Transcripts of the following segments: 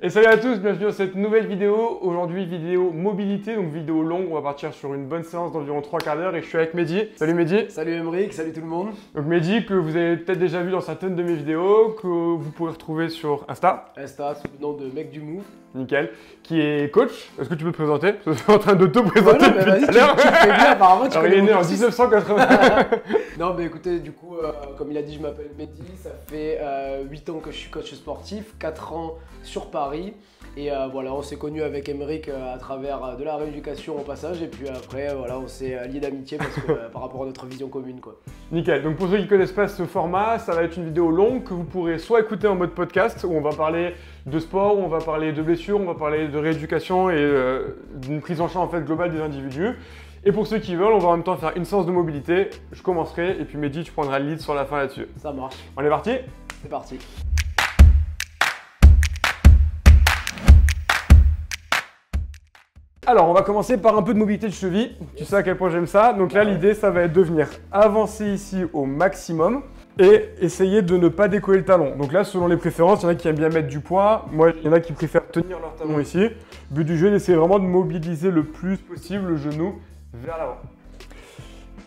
Et salut à tous, bienvenue dans cette nouvelle vidéo. Aujourd'hui, vidéo mobilité, donc vidéo longue. On va partir sur une bonne séance d'environ 3/4 d'heure et je suis avec Mehdi. Salut Mehdi. Salut Emric, salut tout le monde. Donc Mehdi, que vous avez peut-être déjà vu dans certaines de mes vidéos, que vous pouvez retrouver sur Insta. Insta, sous le nom de Mec du Move. Nickel. Qui est coach. Est-ce que tu peux te présenter? Parce que je suis en train de te présenter Ouais, depuis vas-y, tout à l'heure. tu fais bien, apparemment tu Alors il est né en 1980. Non mais écoutez, du coup, comme il a dit, je m'appelle Mehdi, ça fait 8 ans que je suis coach sportif, 4 ans sur Paris. Et voilà, on s'est connus avec Emric à travers de la rééducation au passage. Et puis après, voilà, on s'est liés d'amitié parce que par rapport à notre vision commune, quoi. Nickel. Donc pour ceux qui ne connaissent pas ce format, ça va être une vidéo longue que vous pourrez soit écouter en mode podcast où on va parler de sport, où on va parler de blessures, on va parler de rééducation et d'une prise en charge en fait globale des individus. Et pour ceux qui veulent, on va en même temps faire une séance de mobilité. Je commencerai et puis Mehdi, tu prendras le lead sur la fin là-dessus. Ça marche. On est parti? C'est parti. Alors, on va commencer par un peu de mobilité de cheville. Tu sais à quel point j'aime ça. Donc là, l'idée, ça va être de venir avancer ici au maximum et essayer de ne pas décoller le talon. Donc là, selon les préférences, il y en a qui aiment bien mettre du poids. Moi, il y en a qui préfèrent tenir leur talon ici. Le but du jeu, c'est vraiment de mobiliser le plus possible le genou vers l'avant.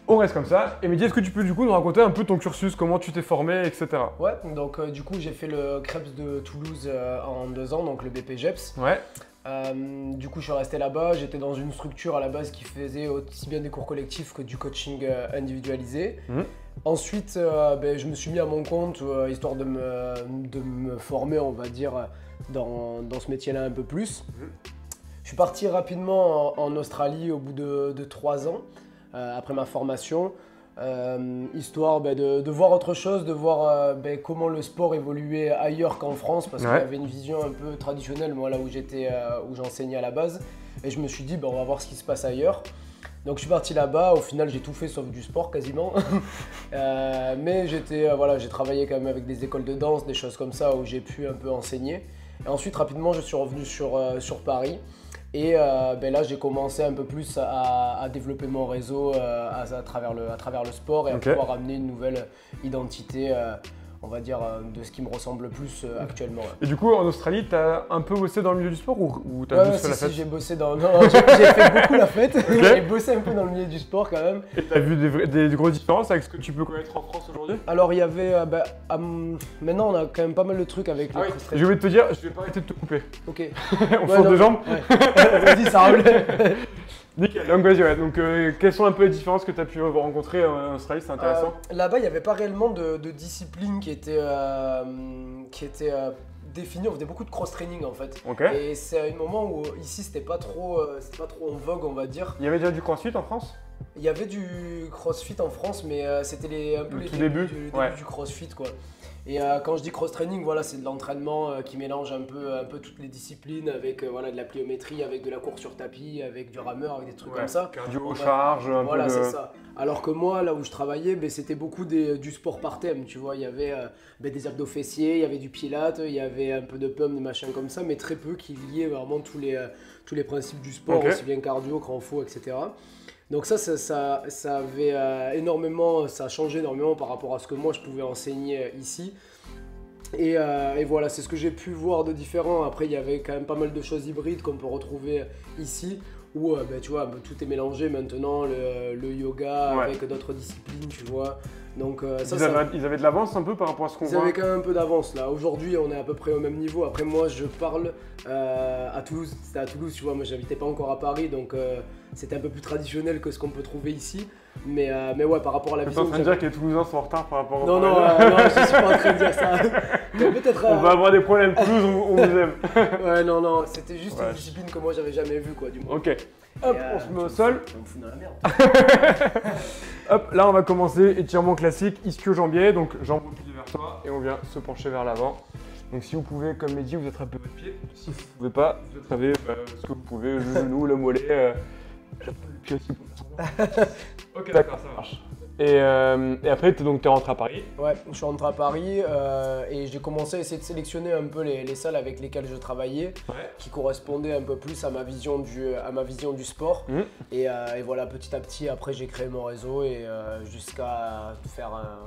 On reste comme ça. Et Mehdi, est-ce que tu peux du coup nous raconter un peu ton cursus, comment tu t'es formé, etc. Ouais, donc du coup, j'ai fait le Krebs de Toulouse en 2 ans, donc le BPGEPS. Ouais. Du coup, je suis resté là-bas. J'étais dans une structure à la base qui faisait aussi bien des cours collectifs que du coaching individualisé. Ensuite, je me suis mis à mon compte histoire de me former, on va dire, dans ce métier-là un peu plus. Je suis parti rapidement en Australie au bout de 3 ans après ma formation. Histoire de voir autre chose, de voir comment le sport évoluait ailleurs qu'en France, parce qu'il y avait une vision un peu traditionnelle, moi là où j'étais, où j'enseignais à la base, et je me suis dit on va voir ce qui se passe ailleurs. Donc je suis parti là-bas, au final j'ai tout fait sauf du sport quasiment, mais j'ai travaillé quand même avec des écoles de danse, des choses comme ça où j'ai pu un peu enseigner. Et ensuite rapidement je suis revenu sur Paris. Et là, j'ai commencé un peu plus à développer mon réseau à travers le sport et à pouvoir amener une nouvelle identité, on va dire, de ce qui me ressemble le plus actuellement. Et du coup, en Australie, tu as un peu bossé dans le milieu du sport ou tu as juste fait la fête? J'ai bossé dans... Non, j'ai fait beaucoup la fête. J'ai bossé un peu dans le milieu du sport quand même. Et tu as vu des grosses différences avec ce que tu peux connaître en France aujourd'hui? Alors, il y avait... maintenant, on a quand même pas mal de trucs avec le cross-training. Je vais te dire, je vais pas arrêter de te couper. Ok. On sort de jambes. Vas-y, ça roule. Nickel. Donc vas-y, ouais. Donc quelles sont un peu les différences que tu as pu rencontrer en Australie? C'est intéressant. Là-bas, il n'y avait pas réellement de discipline qui était définie. On faisait beaucoup de cross-training en fait. Et c'est un moment où ici, c'était pas trop en vogue, on va dire. Il y avait déjà du crossfit en France? Il y avait du crossfit en France, mais c'était un peu les débuts du crossfit, quoi. Et quand je dis cross-training, voilà, c'est de l'entraînement qui mélange un peu toutes les disciplines avec de la pliométrie, avec de la course sur tapis, avec du rameur, avec des trucs comme ça. Cardio, charge, un peu de... c'est ça. Alors que moi, là où je travaillais, c'était beaucoup du sport par thème, tu vois. Il y avait des abdos fessiers, il y avait du pilates, il y avait un peu de pump, des machins comme ça, mais très peu qui liaient vraiment tous les principes du sport, aussi bien cardio, renfo, etc. Donc ça avait énormément, ça a changé énormément par rapport à ce que moi je pouvais enseigner ici. Et voilà, c'est ce que j'ai pu voir de différent. Après, il y avait quand même pas mal de choses hybrides qu'on peut retrouver ici, où tu vois, tout est mélangé maintenant, le yoga avec d'autres disciplines, tu vois. Donc, ils avaient de l'avance un peu par rapport à ce qu'on voit. Ils avaient quand même un peu d'avance là. Aujourd'hui, on est à peu près au même niveau. Après, moi, je parle à Toulouse. C'était à Toulouse, tu vois. Moi, j'habitais pas encore à Paris, donc c'était un peu plus traditionnel que ce qu'on peut trouver ici. Mais ouais, par rapport à la vision. Tu es en train de dire que les Toulousains sont en retard par rapport Non, je suis pas en train de dire ça. Peut-être. On va avoir des problèmes. Toulouse, on vous aime. Ouais, non, c'était juste une discipline que moi, j'avais jamais vue, quoi, du moins. Ok. Hop, on se met au sol. On me fout dans la merde. Hop, là on va commencer étirement classique, ischio-jambier, donc jambes repliées vers toi et on vient se pencher vers l'avant. Donc si vous pouvez, comme Mehdi, vous attrapez votre pied. Si vous ne pouvez pas, vous attrapez ce que vous pouvez, le genou, le mollet, le pied aussi pour faire ça. Ok, d'accord, ça marche. Et après, tu es rentré à Paris. Ouais, je suis rentré à Paris et j'ai commencé à essayer de sélectionner un peu les salles avec lesquelles je travaillais, qui correspondaient un peu plus à ma vision du sport. Et voilà, petit à petit, après, j'ai créé mon réseau et jusqu'à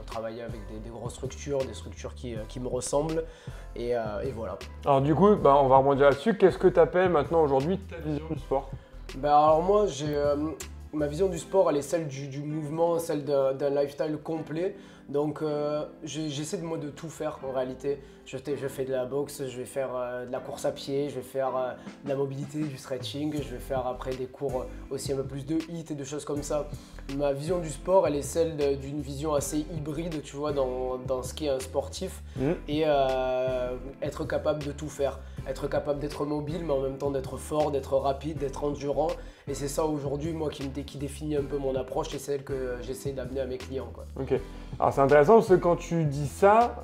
travailler avec des grosses structures, des structures qui me ressemblent. Et voilà. Alors du coup, on va rebondir là-dessus. Qu'est-ce que tu appelles maintenant aujourd'hui ta vision du sport? Alors moi, ma vision du sport, elle est celle du mouvement, celle d'un lifestyle complet. Donc j'essaie de tout faire en réalité. Je fais de la boxe, je vais faire de la course à pied, je vais faire de la mobilité, du stretching, je vais faire après des cours aussi un peu plus de HIIT et de choses comme ça. Ma vision du sport, elle est celle d'une vision assez hybride, tu vois, dans ce qui est un sportif et être capable de tout faire. Être capable d'être mobile, mais en même temps d'être fort, d'être rapide, d'être endurant. Et c'est ça aujourd'hui, moi, qui définit un peu mon approche et celle que j'essaie d'amener à mes clients, quoi. Ok. Alors c'est intéressant parce que quand tu dis ça,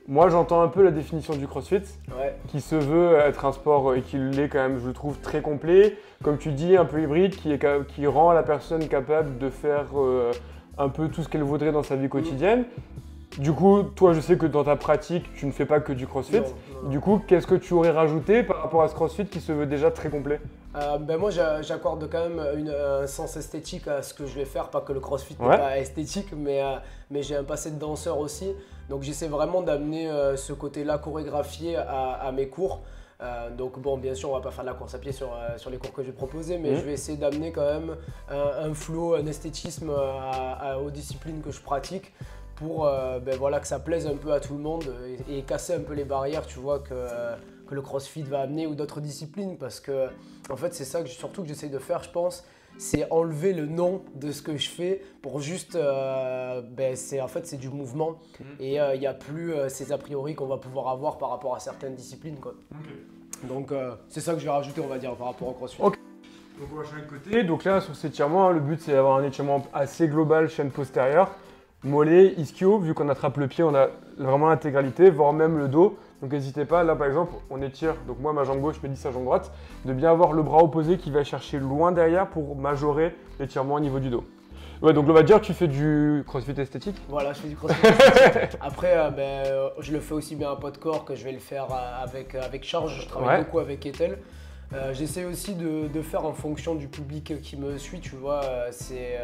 moi j'entends un peu la définition du CrossFit, qui se veut être un sport et qui l'est quand même, je le trouve, très complet. Comme tu dis, un peu hybride, qui rend la personne capable de faire un peu tout ce qu'elle voudrait dans sa vie quotidienne. Du coup, toi, je sais que dans ta pratique, tu ne fais pas que du CrossFit. Non. Du coup, qu'est-ce que tu aurais rajouté par rapport à ce CrossFit qui se veut déjà très complet? Moi, j'accorde quand même un sens esthétique à ce que je vais faire. Pas que le CrossFit n'est pas esthétique, mais j'ai un passé de danseur aussi. Donc, j'essaie vraiment d'amener ce côté-là chorégraphié à mes cours. Donc bon, bien sûr, on va pas faire de la course à pied sur les cours que je vais proposer, mais je vais essayer d'amener quand même un flow, un esthétisme aux disciplines que je pratique pour voilà, que ça plaise un peu à tout le monde et casser un peu les barrières, tu vois, que le CrossFit va amener ou d'autres disciplines, parce que en fait c'est ça surtout que j'essaie de faire, je pense, c'est enlever le nom de ce que je fais pour juste, c'est du mouvement et il n'y a plus ces a priori qu'on va pouvoir avoir par rapport à certaines disciplines, quoi. Donc c'est ça que je vais rajouter, on va dire, par rapport au CrossFit. Donc on va changer de côté. Donc là sur cet étirement, le but c'est d'avoir un étirement assez global, chaîne postérieure, mollet, ischio. Vu qu'on attrape le pied, on a vraiment l'intégralité, voire même le dos. Donc n'hésitez pas, là par exemple, on étire, donc moi ma jambe gauche me dit sa jambe droite, de bien avoir le bras opposé qui va chercher loin derrière pour majorer l'étirement au niveau du dos. Ouais, donc on va dire que tu fais du CrossFit esthétique. Voilà, je fais du CrossFit esthétique. Après, je le fais aussi bien à poids de corps que je vais le faire avec charge. Je travaille beaucoup avec Ethel. J'essaie aussi de faire en fonction du public qui me suit, tu vois. C'était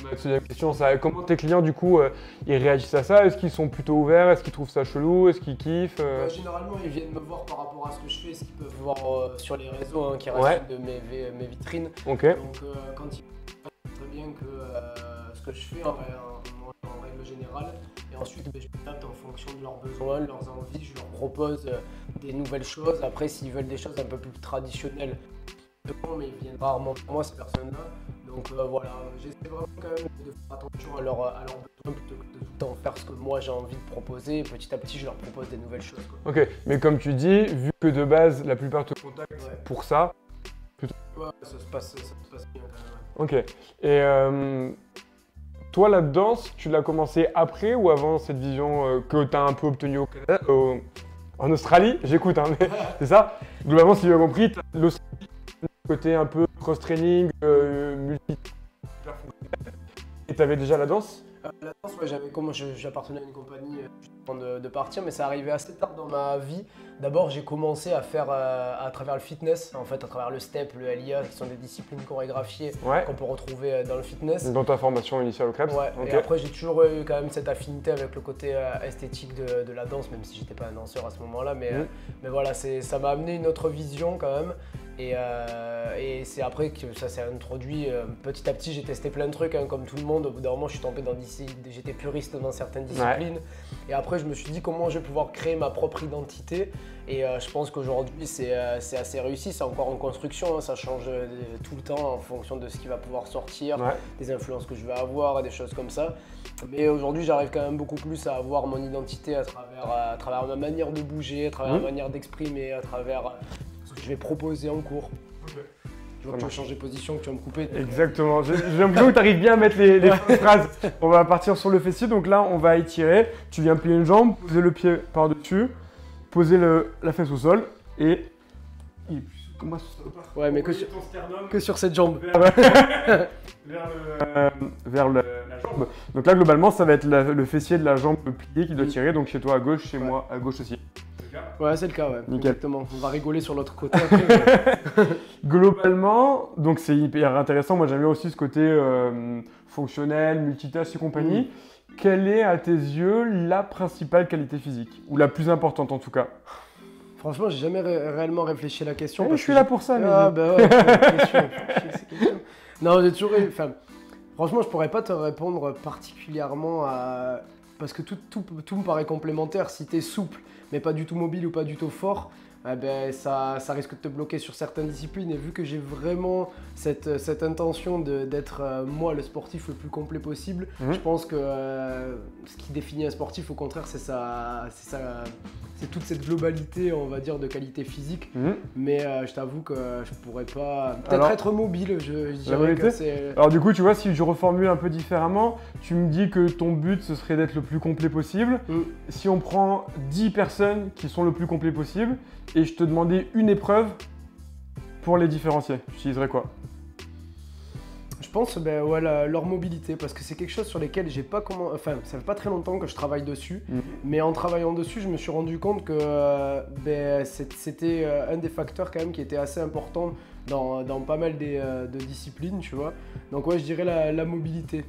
ma deuxième question, ça. Comment tes clients, du coup, ils réagissent à ça? Est-ce qu'ils sont plutôt ouverts? Est-ce qu'ils trouvent ça chelou? Est-ce qu'ils kiffent? Généralement, ils viennent me voir par rapport à ce que je fais, ce qu'ils peuvent voir sur les réseaux qui restent de mes vitrines. Ok. Donc, quand ils savent très bien que ce que je fais en règle générale, et ensuite je m'adapte en fonction de leurs besoins, de leurs envies, je leur propose des nouvelles choses. Après, s'ils veulent des choses un peu plus traditionnelles, mais ils viennent rarement pour moi, ces personnes-là. Donc voilà, j'essaie vraiment quand même de faire attention à leurs besoins plutôt que de tout le temps faire ce que moi j'ai envie de proposer. Petit à petit, je leur propose des nouvelles choses, quoi. Ok, mais comme tu dis, vu que de base, la plupart te contactent pour ça. Ouais, ça se passe bien quand même. Ok, et toi, la danse, tu l'as commencé après ou avant cette vision que tu as un peu obtenue au Canada, en Australie? J'écoute, hein, mais c'est ça. Globalement, si j'ai bien compris, l'Australie, le côté un peu cross-training, multi. Et tu avais déjà la danse? La danse, j'appartenais à une compagnie avant de partir, mais ça arrivait assez tard dans ma vie. D'abord, j'ai commencé à faire à travers le fitness, en fait, à travers le step, le LIA, qui sont des disciplines chorégraphiées qu'on peut retrouver dans le fitness. Dans ta formation initiale au Krebs? Ouais, okay. Et après, j'ai toujours eu quand même cette affinité avec le côté esthétique de la danse, même si j'étais pas un danseur à ce moment-là. Mais voilà, ça m'a amené une autre vision quand même. Et c'est après que ça s'est introduit petit à petit. J'ai testé plein de trucs, comme tout le monde. Au bout d'un moment, je suis tombé j'étais puriste dans certaines disciplines. Et après, je me suis dit comment je vais pouvoir créer ma propre identité. Et je pense qu'aujourd'hui, c'est assez réussi. C'est encore en construction, hein. Ça change tout le temps en fonction de ce qui va pouvoir sortir, des influences que je vais avoir et des choses comme ça. Mais aujourd'hui, j'arrive quand même beaucoup plus à avoir mon identité à travers ma manière de bouger, à travers ma manière d'exprimer, à travers ce que je vais proposer en cours. Je vois que tu vas changer de position, que tu vas me couper. Exactement. J'ai l'impression que tu arrives bien à mettre les phrases. On va partir sur le fessier. Donc là, on va étirer. Tu viens plier une jambe, poser le pied par-dessus, poser la fesse au sol et il est plus souple. Comment ça part? Ouais, mais que sur cette jambe. Vers la jambe. Donc là, globalement, ça va être le fessier de la jambe plié qui doit tirer. Donc chez toi à gauche, chez moi à gauche aussi. Ouais, c'est le cas, ouais. Nickel. Exactement. On va rigoler sur l'autre côté après. Globalement, donc c'est hyper intéressant. Moi, j'aime bien aussi ce côté fonctionnel, multitâche et compagnie. Quelle est, à tes yeux, la principale qualité physique? Ou la plus importante, en tout cas? Franchement, j'ai jamais réellement réfléchi à la question. Je suis là pour ça, mais... Ah, bah ouais, question. Non, j'ai toujours... Enfin, franchement, je pourrais pas te répondre particulièrement à... Parce que tout me paraît complémentaire. Si tu es souple, mais pas du tout mobile ou pas du tout fort, eh ben, ça risque de te bloquer sur certaines disciplines. Et vu que j'ai vraiment cette intention d'être moi le sportif le plus complet possible, je pense que ce qui définit un sportif, au contraire, c'est toute cette globalité, on va dire, de qualité physique. Mais je t'avoue que je pourrais pas... Peut-être être mobile, je dirais que c'est... Alors du coup, tu vois, si je reformule un peu différemment, tu me dis que ton but, ce serait d'être le plus complet possible. Si on prend 10 personnes qui sont le plus complet possible, et je te demandais une épreuve pour les différencier, tu utiliserais quoi? Je pense ouais, leur mobilité, parce que c'est quelque chose sur lequel j'ai pas comment... Enfin, ça fait pas très longtemps que je travaille dessus, mais en travaillant dessus, je me suis rendu compte que c'était un des facteurs quand même qui était assez important dans pas mal de disciplines, tu vois. Donc ouais, je dirais la mobilité.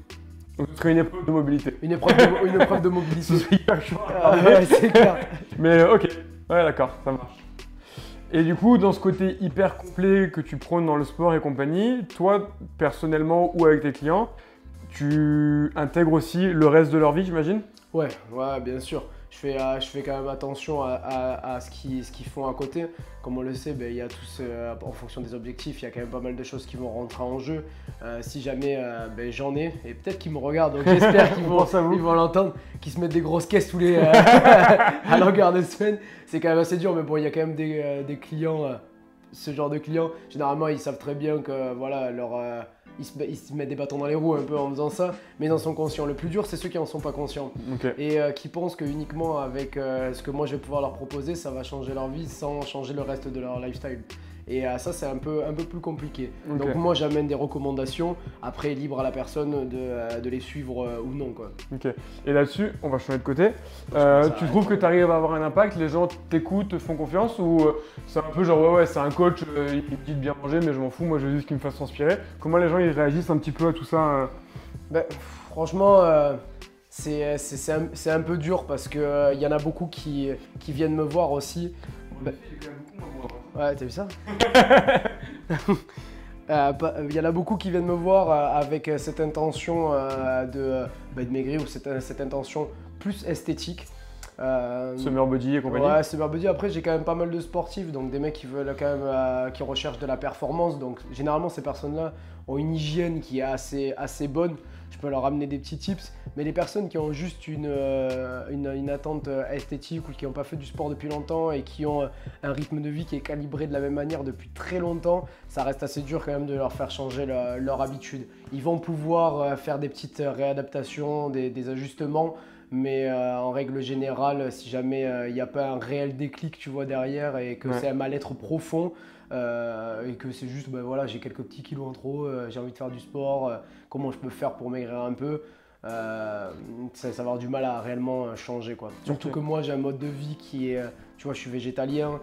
Donc ce serait une épreuve de mobilité. Une épreuve de mobilité. Ce serait hyper chaud. Ouais, c'est clair. Mais ok, ouais d'accord, ça marche. Et du coup, dans ce côté hyper complet que tu prônes dans le sport et compagnie, toi, personnellement ou avec tes clients, tu intègres aussi le reste de leur vie, j'imagine? Ouais, bien sûr. Je fais quand même attention à ce qu'ils font à côté. Comme on le sait, il y a tous, en fonction des objectifs, il y a quand même pas mal de choses qui vont rentrer en jeu. Si jamais j'en ai, et peut-être qu'ils me regardent, donc j'espère qu'ils vont l'entendre, qu'ils se mettent des grosses caisses tous les à longueur de semaine. C'est quand même assez dur, mais bon, il y a quand même des clients, ce genre de clients. Généralement, ils savent très bien que voilà, ils se mettent des bâtons dans les roues un peu en faisant ça, mais ils en sont conscients. Le plus dur, c'est ceux qui n'en sont pas conscients et qui pensent que uniquement avec ce que moi je vais pouvoir leur proposer, ça va changer leur vie sans changer le reste de leur lifestyle. Et ça, c'est un peu plus compliqué. Donc moi, j'amène des recommandations. Après, libre à la personne de les suivre ou non, quoi. Et là-dessus, on va changer de côté. Tu trouves que tu arrives à avoir un impact? Les gens t'écoutent, te font confiance? Ou c'est un peu genre, ouais, c'est un coach, il me dit de bien manger, mais je m'en fous, moi je veux juste qu'il me fasse transpirer. Comment les gens ils réagissent un petit peu à tout ça? Franchement, c'est un peu dur parce qu'il y en a beaucoup qui viennent me voir aussi. Ouais, t'as vu ça? Il y en a beaucoup qui viennent me voir avec cette intention de maigrir ou cette intention plus esthétique. Summer body et compagnie. Ouais, summer body. Après, j'ai quand même pas mal de sportifs, donc des mecs qui veulent quand même, qui recherchent de la performance. Donc généralement, ces personnes-là ont une hygiène qui est assez bonne. Je peux leur amener des petits tips, mais les personnes qui ont juste une attente esthétique ou qui n'ont pas fait du sport depuis longtemps et qui ont un rythme de vie qui est calibré de la même manière depuis très longtemps, ça reste assez dur quand même de leur faire changer leur habitude. Ils vont pouvoir faire des petites réadaptations, des ajustements, mais en règle générale, si jamais il n'y a pas un réel déclic, tu vois, derrière et que c'est un mal-être profond, et que c'est juste, voilà, j'ai quelques petits kilos en trop, j'ai envie de faire du sport, comment je peux faire pour maigrir un peu, ça va avoir du mal à réellement changer, quoi. Surtout que moi, j'ai un mode de vie qui est, tu vois, je suis végétalien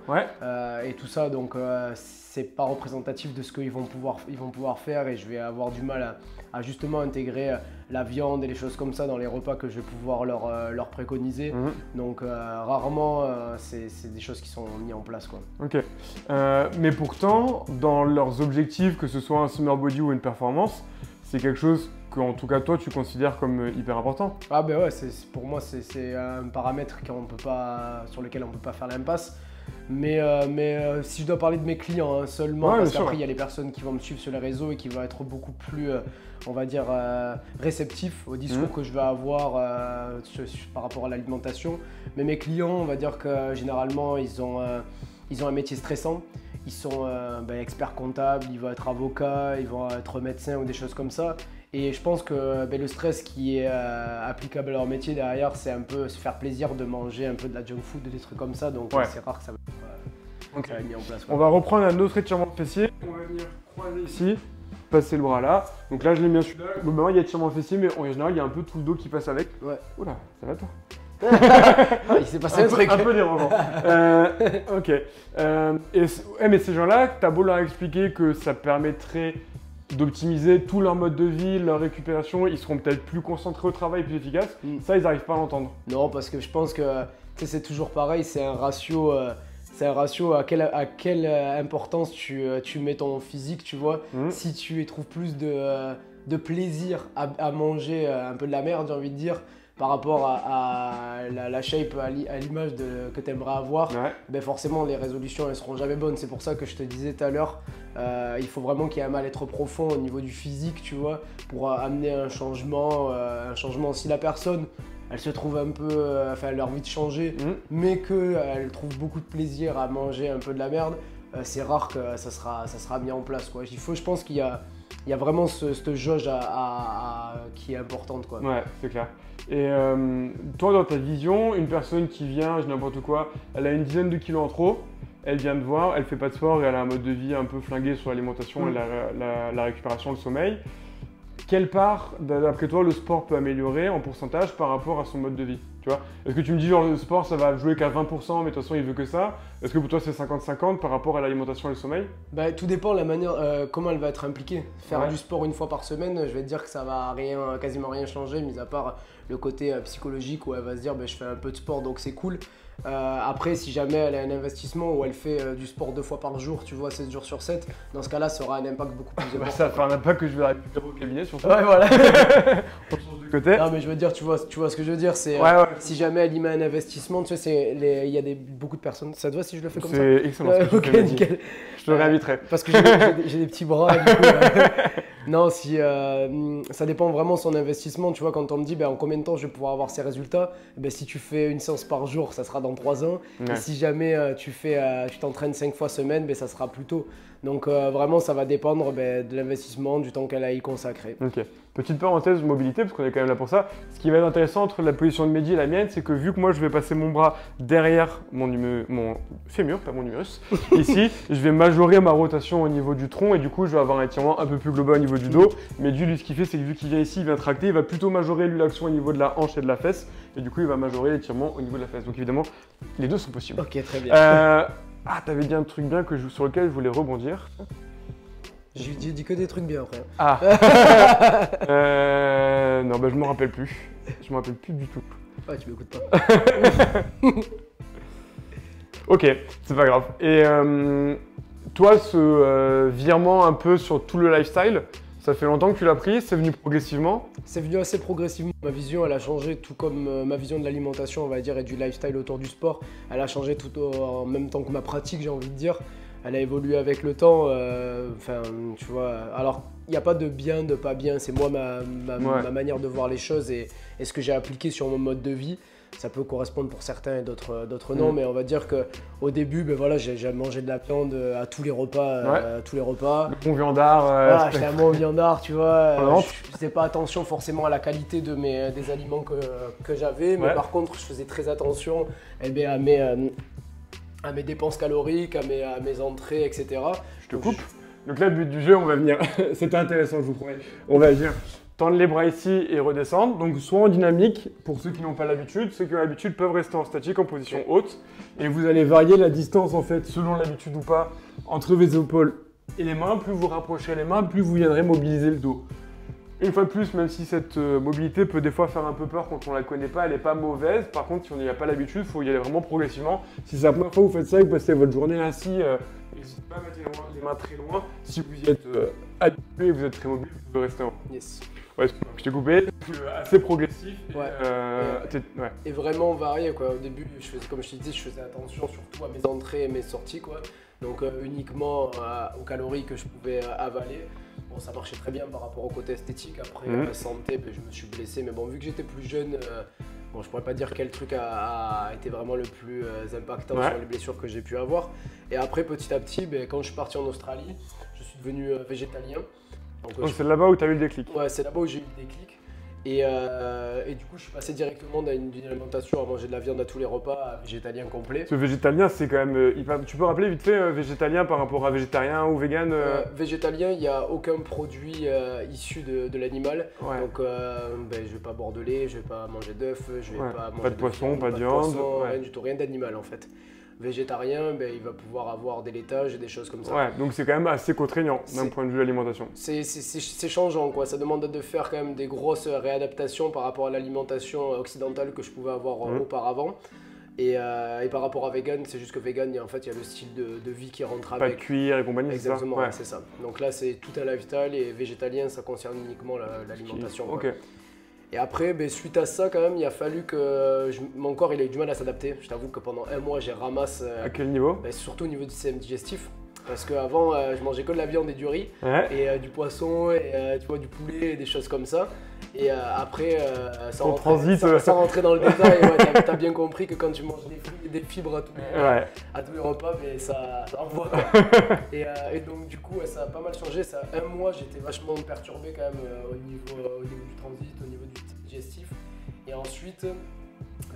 et tout ça, donc c'est pas représentatif de ce qu'ils vont pouvoir faire et je vais avoir du mal à justement intégrer la viande et les choses comme ça dans les repas que je vais pouvoir leur préconiser. Donc rarement, c'est des choses qui sont mises en place, quoi. Mais pourtant, dans leurs objectifs, que ce soit un summer body ou une performance, c'est quelque chose qu'en tout cas toi tu considères comme hyper important. Ah ben ouais, pour moi c'est un paramètre sur lequel on ne peut pas faire l'impasse. Mais si je dois parler de mes clients seulement, parce qu'après il y a les personnes qui vont me suivre sur les réseaux et qui vont être beaucoup plus, on va dire, réceptifs au discours que je vais avoir par rapport à l'alimentation. Mais mes clients, on va dire que généralement ils ont un métier stressant. Ils sont experts comptables, ils vont être avocats, ils vont être médecins ou des choses comme ça. Et je pense que le stress qui est applicable à leur métier derrière, c'est un peu se faire plaisir de manger un peu de la junk food, des trucs comme ça. Donc c'est rare que ça va être Ok. mis en place. On va reprendre un autre étirement de fessier. On va venir croiser ici, passer le bras là. Donc là, je l'ai mis celui-là. Globalement, il y a étirement de fessier, mais en général, il y a un peu tout le dos qui passe avec. Ouais. Oula, ça va toi? Il s'est passé un truc. Un peu dérangant. Ok. Mais ces gens-là, t'as beau leur expliquer que ça permettrait d'optimiser tout leur mode de vie, leur récupération, ils seront peut-être plus concentrés au travail, plus efficaces. Ça, ils n'arrivent pas à l'entendre. Non, parce que je pense que c'est toujours pareil, c'est un ratio à quelle importance tu mets ton physique, tu vois. Si tu y trouves plus de plaisir à manger un peu de la merde, j'ai envie de dire, par rapport à la shape, à l'image que tu aimerais avoir, ben forcément les résolutions elles seront jamais bonnes. C'est pour ça que je te disais tout à l'heure, il faut vraiment qu'il y ait un mal-être profond au niveau du physique, tu vois, pour amener un changement. Si la personne elle se trouve un peu, elle a envie de changer, mais qu'elle trouve beaucoup de plaisir à manger un peu de la merde, c'est rare que ça sera mis en place, quoi. Je pense qu'il y a vraiment cette jauge qui est importante, quoi. Ouais, c'est clair. Et toi, dans ta vision, une personne qui vient, je dis n'importe quoi, elle a une dizaine de kilos en trop, elle vient te voir, elle fait pas de sport et elle a un mode de vie un peu flingué sur l'alimentation et la récupération, le sommeil. Quelle part, d'après toi, le sport peut améliorer en pourcentage par rapport à son mode de vie? Tu vois? Est-ce que tu me dis genre le sport ça va jouer qu'à 20%, mais de toute façon il veut que ça? Est-ce que pour toi c'est 50-50 par rapport à l'alimentation et le sommeil? Bah, tout dépend de la manière, comment elle va être impliquée. Faire du sport une fois par semaine, je vais te dire que ça va quasiment rien changer, mis à part le côté psychologique où elle va se dire bah, je fais un peu de sport donc c'est cool. Après, si jamais elle a un investissement où elle fait du sport 2 fois par jour, tu vois, 7 jours sur 7, dans ce cas-là, ça aura un impact beaucoup plus important. Ça fera un impact que je vais récupérer au cabinet, surtout. Ouais, voilà. On change de côté. Non, mais je veux dire, tu vois ce que je veux dire, c'est si jamais elle y met un investissement, tu sais, il y a beaucoup de personnes. Ça te va si je le fais comme ça? C'est excellent. Ok, nickel. Je te réinviterai. Parce que j'ai des petits bras, du coup. Non, ça dépend vraiment de son investissement. Tu vois, quand on me dit en combien de temps je vais pouvoir avoir ces résultats, si tu fais une séance par jour, ça sera dans 3 ans. Et si jamais tu t'entraînes 5 fois semaine, ça sera plus tôt. Donc vraiment, ça va dépendre de l'investissement, du temps qu'elle a y consacré. Ok. Petite parenthèse mobilité, parce qu'on est quand même là pour ça. Ce qui va être intéressant entre la position de Mehdi et la mienne, c'est que vu que moi je vais passer mon bras derrière mon fémur, pas mon humérus, ici, je vais majorer ma rotation au niveau du tronc et du coup je vais avoir un étirement un peu plus global au niveau du dos. Mais lui, ce qu'il fait, c'est que vu qu'il vient ici, il vient tracter, il va plutôt majorer lui l'action au niveau de la hanche et de la fesse. Et du coup, il va majorer l'étirement au niveau de la fesse. Donc évidemment, les deux sont possibles. Ok, très bien. T'avais dit un truc bien sur lequel je voulais rebondir. J'ai dit que des trucs bien après. Non, je m'en rappelle plus. Je m'en rappelle plus du tout. Ouais, tu m'écoutes pas. Ok, c'est pas grave. Et toi, ce virement un peu sur tout le lifestyle, ça fait longtemps que tu l'as pris, c'est venu progressivement? C'est venu assez progressivement. Ma vision, elle a changé, tout comme ma vision de l'alimentation, on va dire, et du lifestyle autour du sport. Elle a changé tout en même temps que ma pratique, j'ai envie de dire. Elle a évolué avec le temps. Tu vois. Alors, il n'y a pas de bien, de pas bien. C'est moi, ma manière de voir les choses et ce que j'ai appliqué sur mon mode de vie. Ça peut correspondre pour certains et d'autres non, mais on va dire qu'au début, j'ai mangé de la viande à tous les repas. Le bon viandard. Voilà, j'étais un bon viandard, tu vois. Je faisais pas attention forcément à la qualité des aliments que j'avais, mais par contre, je faisais très attention à mes dépenses caloriques, à mes entrées, etc. Je te coupe. Donc là, le but du jeu, on va venir. C'était intéressant, je vous promets. On va venir tendre les bras ici et redescendre. Donc soit en dynamique, pour ceux qui n'ont pas l'habitude. Ceux qui ont l'habitude peuvent rester en statique, en position haute. Et vous allez varier la distance, en fait, selon l'habitude ou pas, entre vos épaules et les mains. Plus vous rapprochez les mains, plus vous viendrez mobiliser le dos. Une fois de plus, même si cette mobilité peut des fois faire un peu peur quand on la connaît pas, elle n'est pas mauvaise. Par contre, si on n'y a pas l'habitude, il faut y aller vraiment progressivement. Si c'est la première fois que vous faites ça et que vous passez votre journée assis, n'hésitez pas à mettre les mains très loin. Si vous y êtes habitué et vous êtes très mobile, vous pouvez rester en. Yes. Ouais, je t'ai coupé. Assez progressif. Et vraiment varié, quoi. Au début, comme je te disais, je faisais attention surtout à mes entrées et mes sorties, quoi. Donc uniquement aux calories que je pouvais avaler. Bon, ça marchait très bien par rapport au côté esthétique. Après, la santé, je me suis blessé. Mais bon, vu que j'étais plus jeune, je pourrais pas dire quel truc a été vraiment le plus impactant sur les blessures que j'ai pu avoir. Et après, petit à petit, quand je suis parti en Australie, je suis devenu végétalien. Donc c'est là-bas où tu as eu le déclic? Ouais, c'est là-bas où j'ai eu le déclic. Et du coup, je suis passé directement d'une alimentation à manger de la viande à tous les repas, à végétalien complet. Ce végétalien, c'est quand même tu peux rappeler vite fait végétalien par rapport à végétarien ou vegan Végétalien, il n'y a aucun produit issu de l'animal. Ouais. Donc, je vais pas boire de lait, je vais pas manger d'œufs, je vais pas manger de poisson, pas de viande, rien du tout, rien d'animal en fait. Végétarien, il va pouvoir avoir des laitages et des choses comme ça. Ouais, donc c'est quand même assez contraignant d'un point de vue alimentation. C'est changeant quoi, ça demande de faire quand même des grosses réadaptations par rapport à l'alimentation occidentale que je pouvais avoir auparavant. Et par rapport à vegan, c'est juste que vegan, en fait, il y a le style de vie qui rentre avec. Pas de cuir et compagnie, c'est ça. Exactement, ouais, c'est ça. Donc là, c'est tout à la vitale et végétalien, ça concerne uniquement l'alimentation. Ok. Et après, suite à ça, quand même, il a fallu que mon corps il ait eu du mal à s'adapter. Je t'avoue que pendant un mois, j'ai ramassé. À quel niveau? Surtout au niveau du système digestif. Parce qu'avant, je mangeais que de la viande et du riz, et du poisson, et tu vois, du poulet, et des choses comme ça. Et après, sans rentrer dans le détail, t'as bien compris que quand tu manges des fibres à tous les repas, ça envoie. Et donc, du coup, ça a pas mal changé. Ça, un mois, j'étais vachement perturbé quand même au niveau du transit, au niveau du digestif. Et ensuite,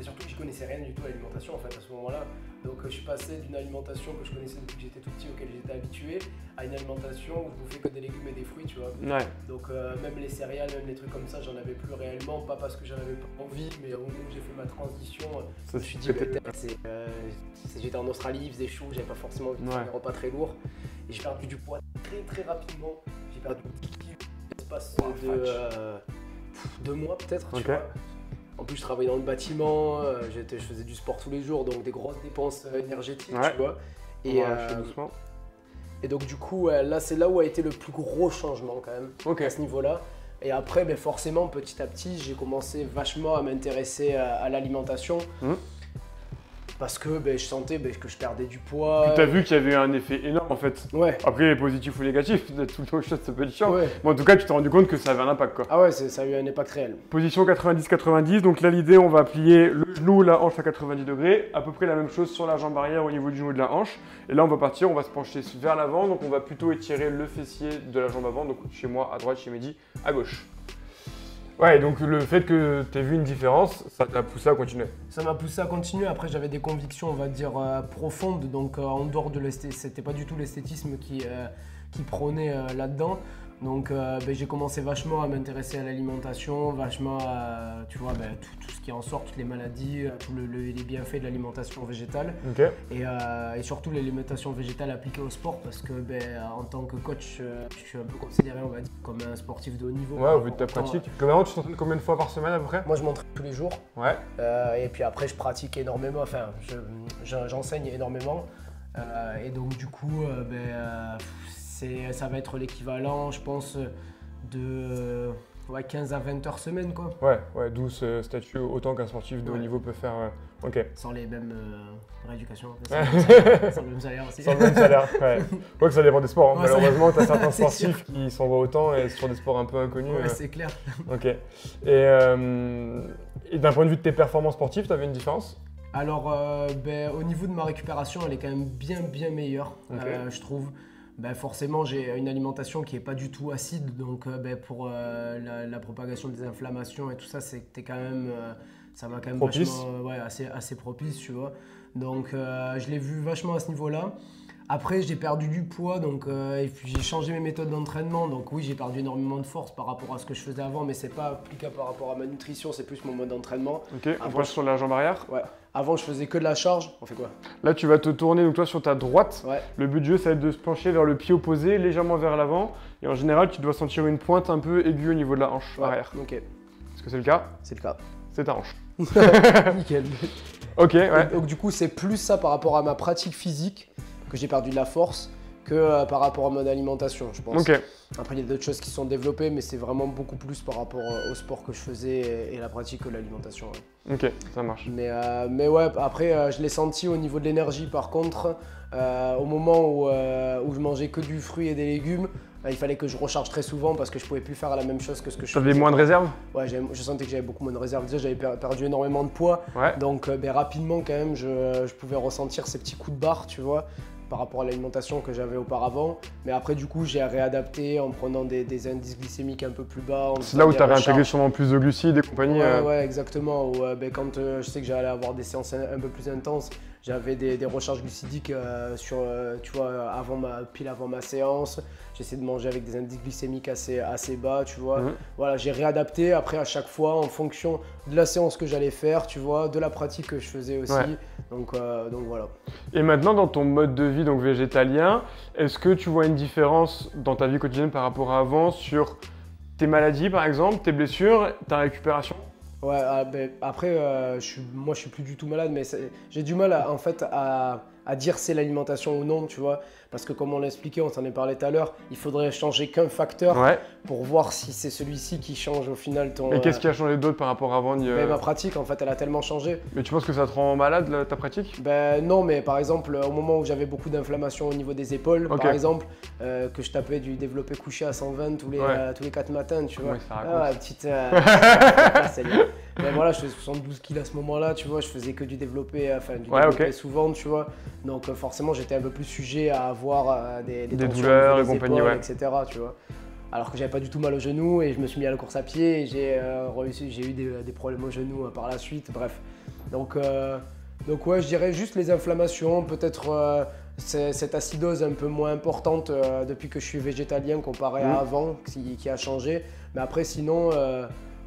surtout que je connaissais rien du tout à l'alimentation en fait à ce moment-là. Donc je suis passé d'une alimentation que je connaissais depuis que j'étais tout petit, auquel j'étais habitué, à une alimentation où je bouffais que des légumes et des fruits, tu vois. Ouais. Donc même les céréales, même les trucs comme ça, j'en avais plus réellement, pas parce que j'en avais pas envie, mais au moment où j'ai fait ma transition, je me suis dit, j'étais en Australie, il faisait chaud, j'avais pas forcément envie de faire des repas très lourds. Et j'ai perdu du poids très très rapidement. J'ai perdu 10 kilos en l'espace de 2 mois peut-être, tu vois. En plus, je travaillais dans le bâtiment, je faisais du sport tous les jours, donc des grosses dépenses énergétiques, tu vois. Et donc, du coup, là, c'est là où a été le plus gros changement quand même, à ce niveau-là. Et après, forcément, petit à petit, j'ai commencé vachement à m'intéresser à l'alimentation. Parce que je sentais que je perdais du poids. Tu as vu qu'il y avait eu un effet énorme en fait. Ouais. Après, positif ou négatif, peut-être tout le chose, ça peut être chiant. Ouais. Mais en tout cas, tu t'es rendu compte que ça avait un impact quoi. Ah ouais, ça a eu un impact réel. Position 90-90, donc là l'idée, on va plier le genou, la hanche à 90 degrés. À peu près la même chose sur la jambe arrière au niveau du genou et de la hanche. Et là, on va partir, on va se pencher vers l'avant. Donc on va plutôt étirer le fessier de la jambe avant. Donc chez moi à droite, chez Mehdi à gauche. Ouais, donc le fait que tu aies vu une différence, ça t'a poussé à continuer. Ça m'a poussé à continuer. Après, j'avais des convictions, on va dire, profondes. Donc, en dehors de l'esthétisme, c'était pas du tout l'esthétisme qui prônait là-dedans. Donc, j'ai commencé vachement à m'intéresser à l'alimentation, vachement à, tu vois, tout ce qui en sort, toutes les maladies, tous les bienfaits de l'alimentation végétale. Et surtout l'alimentation végétale appliquée au sport parce que, en tant que coach, je suis un peu considéré, on va dire, comme un sportif de haut niveau. Ouais, au vu de ta pratique. Comment tu t'entraînes combien de fois par semaine à peu près? Moi, je m'entraîne tous les jours. Ouais. Et puis après, je pratique énormément, enfin, j'enseigne énormément. Et donc, du coup, ça va être l'équivalent, je pense, de 15 à 20 heures semaine, quoi. Ouais, 12 statuts autant qu'un sportif de haut niveau peut faire. Sans les mêmes rééducations, sans le même salaire aussi. Sans le même salaire, ouais. Que ça dépend des sports. Hein. Malheureusement, tu as certains sportifs qui s'envoient autant et sur des sports un peu inconnus. Ouais, c'est clair. Et d'un point de vue de tes performances sportives, tu avais une différence? Alors, au niveau de ma récupération, elle est quand même bien meilleure, je trouve. Forcément, j'ai une alimentation qui n'est pas du tout acide, donc pour la propagation des inflammations et tout ça, c'était quand même, ça m'a quand même propice. Vachement, assez propice, tu vois. Donc, je l'ai vu vachement à ce niveau-là. Après, j'ai perdu du poids, donc et puis j'ai changé mes méthodes d'entraînement. Donc oui, j'ai perdu énormément de force par rapport à ce que je faisais avant, mais c'est pas applicable par rapport à ma nutrition, c'est plus mon mode d'entraînement. On passe sur la jambe arrière. Ouais. Avant, je faisais que de la charge. On fait quoi? Là, tu vas te tourner donc toi sur ta droite. Ouais. Le but du jeu, ça va être de se pencher vers le pied opposé, légèrement vers l'avant. Et en général, tu dois sentir une pointe un peu aiguë au niveau de la hanche arrière. Ok. Est-ce que c'est le cas? C'est le cas. C'est ta hanche. Nickel. Ok, ouais. Donc du coup, c'est plus ça par rapport à ma pratique physique que j'ai perdu de la force que par rapport à mon alimentation, je pense. Après, il y a d'autres choses qui sont développées, mais c'est vraiment beaucoup plus par rapport au sport que je faisais et la pratique que l'alimentation. Ouais. Ok, ça marche. Mais ouais, après, je l'ai senti au niveau de l'énergie. Par contre, au moment où je mangeais que du fruit et des légumes, il fallait que je recharge très souvent parce que je pouvais plus faire la même chose que ce que je faisais. T'avais moins de réserve? Ouais, je sentais que j'avais beaucoup moins de réserve. Déjà, j'avais perdu énormément de poids. Ouais. Donc, rapidement, quand même, je pouvais ressentir ces petits coups de barre, tu vois. par rapport à l'alimentation que j'avais auparavant. Mais après, du coup, j'ai réadapté en prenant des indices glycémiques un peu plus bas. C'est là où tu as réintégré sûrement plus de glucides et compagnie. Ouais, exactement. Où, quand je sais que j'allais avoir des séances un peu plus intenses, j'avais des recharges glucidiques tu vois, pile avant ma séance. J'essaie de manger avec des indices glycémiques assez bas, tu vois. Voilà, j'ai réadapté après à chaque fois en fonction de la séance que j'allais faire, tu vois, de la pratique que je faisais aussi. Donc voilà. Et maintenant, dans ton mode de vie donc végétalien, est-ce que tu vois une différence dans ta vie quotidienne par rapport à avant sur tes maladies par exemple, tes blessures, ta récupération? Ouais, après, moi je suis plus du tout malade, mais j'ai du mal en fait à dire c'est l'alimentation ou non, tu vois. Parce que comme on l'a expliqué, on s'en est parlé tout à l'heure, il faudrait changer qu'un facteur pour voir si c'est celui-ci qui change au final ton… Et qu'est-ce qui a changé d'autre par rapport à avant? Ma pratique, en fait, elle a tellement changé. Mais tu penses que ça te rend malade, ta pratique? Non, mais par exemple, au moment où j'avais beaucoup d'inflammation au niveau des épaules, par exemple, que je tapais du développé couché à 120 tous les 4 matins, tu vois. Oui, ça raconte. Petite… Mais voilà, je faisais 72 kg à ce moment-là, tu vois, je faisais que du développé souvent, tu vois. Donc forcément, j'étais un peu plus sujet à avoir des douleurs et compagnie, etc., tu vois. Alors que j'avais pas du tout mal au genou et je me suis mis à la course à pied et j'ai eu des problèmes au genou par la suite, bref. Donc ouais, je dirais juste les inflammations, peut-être cette acidose un peu moins importante depuis que je suis végétalien comparé à avant, qui a changé. Mais après, sinon…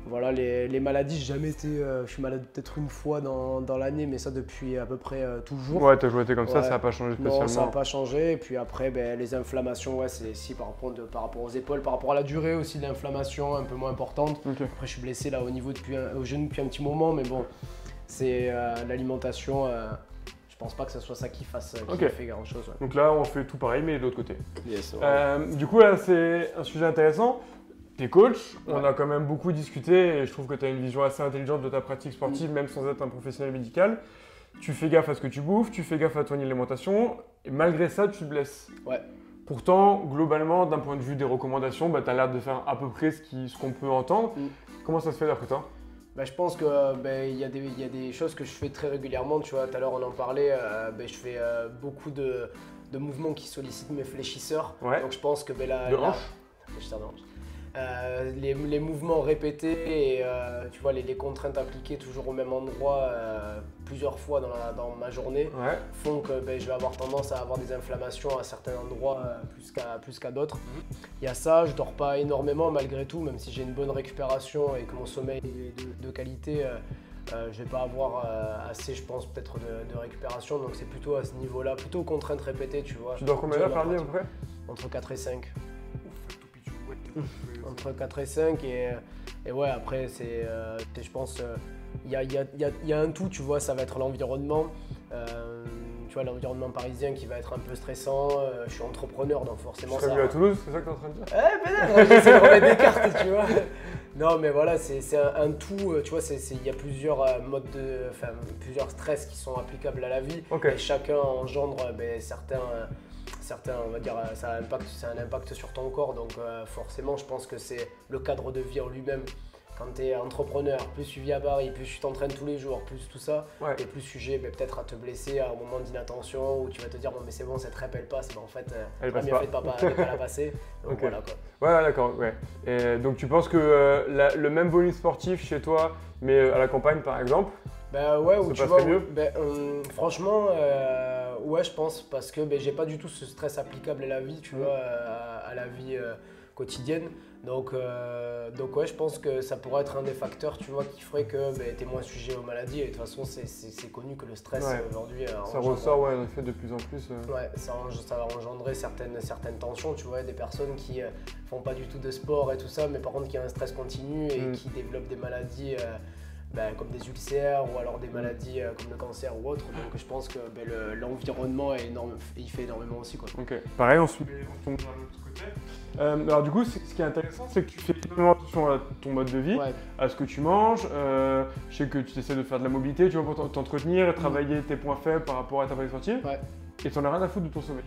voilà, les maladies, j'ai jamais été… je suis malade peut-être une fois dans l'année, mais ça depuis à peu près toujours. Ouais, t'as toujours été comme ça, ça n'a pas changé spécialement. Non, ça n'a pas changé. Et puis après, les inflammations, c'est si par rapport aux épaules, par rapport à la durée aussi de l'inflammation, un peu moins importante. Après, je suis blessé là au genou depuis un petit moment, mais bon, c'est l'alimentation. Je pense pas que ce soit ça qui fait grand chose. Donc là, on fait tout pareil, mais de l'autre côté. Yes, du coup, là, c'est un sujet intéressant. T'es coach, on a quand même beaucoup discuté et je trouve que tu as une vision assez intelligente de ta pratique sportive, même sans être un professionnel médical. Tu fais gaffe à ce que tu bouffes, tu fais gaffe à ton alimentation et malgré ça, tu te blesses. Ouais. Pourtant, globalement, d'un point de vue des recommandations, tu as l'air de faire à peu près ce qu'on peut entendre. Comment ça se fait d'après toi? Je pense que y a des choses que je fais très régulièrement. Tu vois, tout à l'heure on en parlait, je fais beaucoup de mouvements qui sollicitent mes fléchisseurs. Donc je pense que de hanche. Les mouvements répétés et tu vois, les contraintes appliquées toujours au même endroit plusieurs fois dans ma journée font que je vais avoir tendance à avoir des inflammations à certains endroits plus qu'à d'autres. Il y a ça, je dors pas énormément malgré tout, même si j'ai une bonne récupération et que mon sommeil est de qualité. Je vais pas avoir assez, je pense, peut-être de récupération, donc c'est plutôt à ce niveau-là, plutôt contraintes répétées, tu vois. Tu dors combien d'heures par nuit à peu près? Entre 4 et 5. Entre 4 et 5 et ouais, après c'est je pense il y a un tout, tu vois, ça va être l'environnement, tu vois, l'environnement parisien qui va être un peu stressant. Je suis entrepreneur, donc forcément tu serais mieux à Toulouse, c'est ça que tu es en train de dire? Peut-être, j'essaie de remettre des cartes, tu vois. Non mais voilà, c'est un tout, tu vois, il y a plusieurs plusieurs stress qui sont applicables à la vie et chacun engendre certains, on va dire, ça a un impact sur ton corps, donc forcément je pense que c'est le cadre de vie en lui-même. Quand tu es entrepreneur, plus tu vis à Paris, plus tu t'entraînes tous les jours, plus tout ça, tu es plus sujet peut-être à te blesser à un moment d'inattention où tu vas te dire bon mais c'est bon, cette rep elle passe, mais en fait elle pas mieux fait de pas la passer. Donc voilà quoi. Ouais, d'accord, Et donc tu penses que le même volume sportif chez toi, mais à la campagne par exemple, ouais, ou tu vois, mieux franchement, ouais, je pense, parce que j'ai pas du tout ce stress applicable à la vie, tu vois, à la vie quotidienne. Donc ouais, je pense que ça pourrait être un des facteurs, tu vois, qui ferait que tu es moins sujet aux maladies. Et de toute façon, c'est connu que le stress aujourd'hui… ça ressort, en effet, de plus en plus. Ouais, ça va engendrer certaines tensions, tu vois, des personnes qui font pas du tout de sport et tout ça, mais par contre qui ont un stress continu et qui développent des maladies… comme des ulcères ou alors des maladies comme le cancer ou autre. Donc je pense que l'environnement est énorme, il fait énormément aussi, quoi. Pareil, on tombe vers l'autre côté. Alors du coup, ce qui est intéressant, c'est que tu fais énormément attention à ton mode de vie, à ce que tu manges. Je sais que tu essaies de faire de la mobilité, tu vois, pour t'entretenir et travailler tes points faibles par rapport à ta pratique sportive. Et tu n'en as rien à foutre de ton sommeil.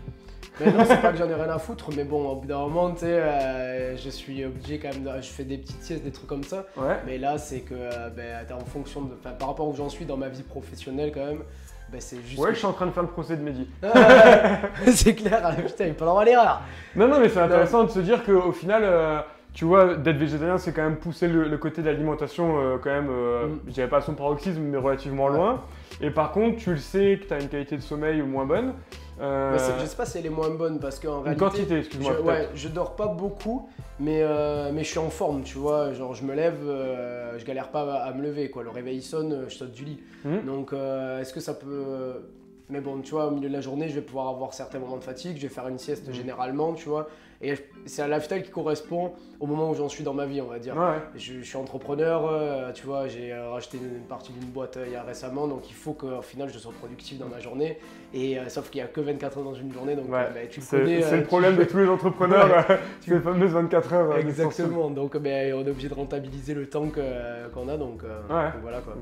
Mais non, c'est pas que j'en ai rien à foutre, mais bon, au bout d'un moment, tu sais, je suis obligé quand même, je fais des petites siestes, des trucs comme ça. Mais là, c'est que en fonction par rapport où j'en suis dans ma vie professionnelle quand même, Ben, c'est juste. Ouais, je suis en train de faire le procès de Mehdi. C'est clair, putain, il peut avoir l'erreur. Non, mais c'est intéressant de se dire qu'au final, tu vois, d'être végétarien, c'est quand même pousser le côté de l'alimentation, quand même, je dirais pas à son paroxysme, mais relativement loin. Et par contre, tu le sais que tu as une qualité de sommeil moins bonne. Je sais pas si elle est moins bonne parce qu'en réalité. Quantité, excuse-moi. Je dors pas beaucoup, mais je suis en forme, tu vois. Genre, je me lève, je galère pas à me lever, quoi. Le réveil sonne, je saute du lit. Donc, est-ce que ça peut. Mais bon, tu vois, au milieu de la journée, je vais pouvoir avoir certains moments de fatigue, je vais faire une sieste généralement, tu vois. Et c'est un lifestyle qui correspond au moment où j'en suis dans ma vie, on va dire. Je suis entrepreneur, tu vois, j'ai racheté une partie d'une boîte il y a récemment, donc il faut qu'au final je sois productif dans ma journée. Et sauf qu'il n'y a que 24 heures dans une journée, donc tu le connais. C'est le problème de tous les entrepreneurs, c'est les fameuses 24 heures. Exactement, donc on est obligé de rentabiliser le temps qu'on a, donc voilà quoi.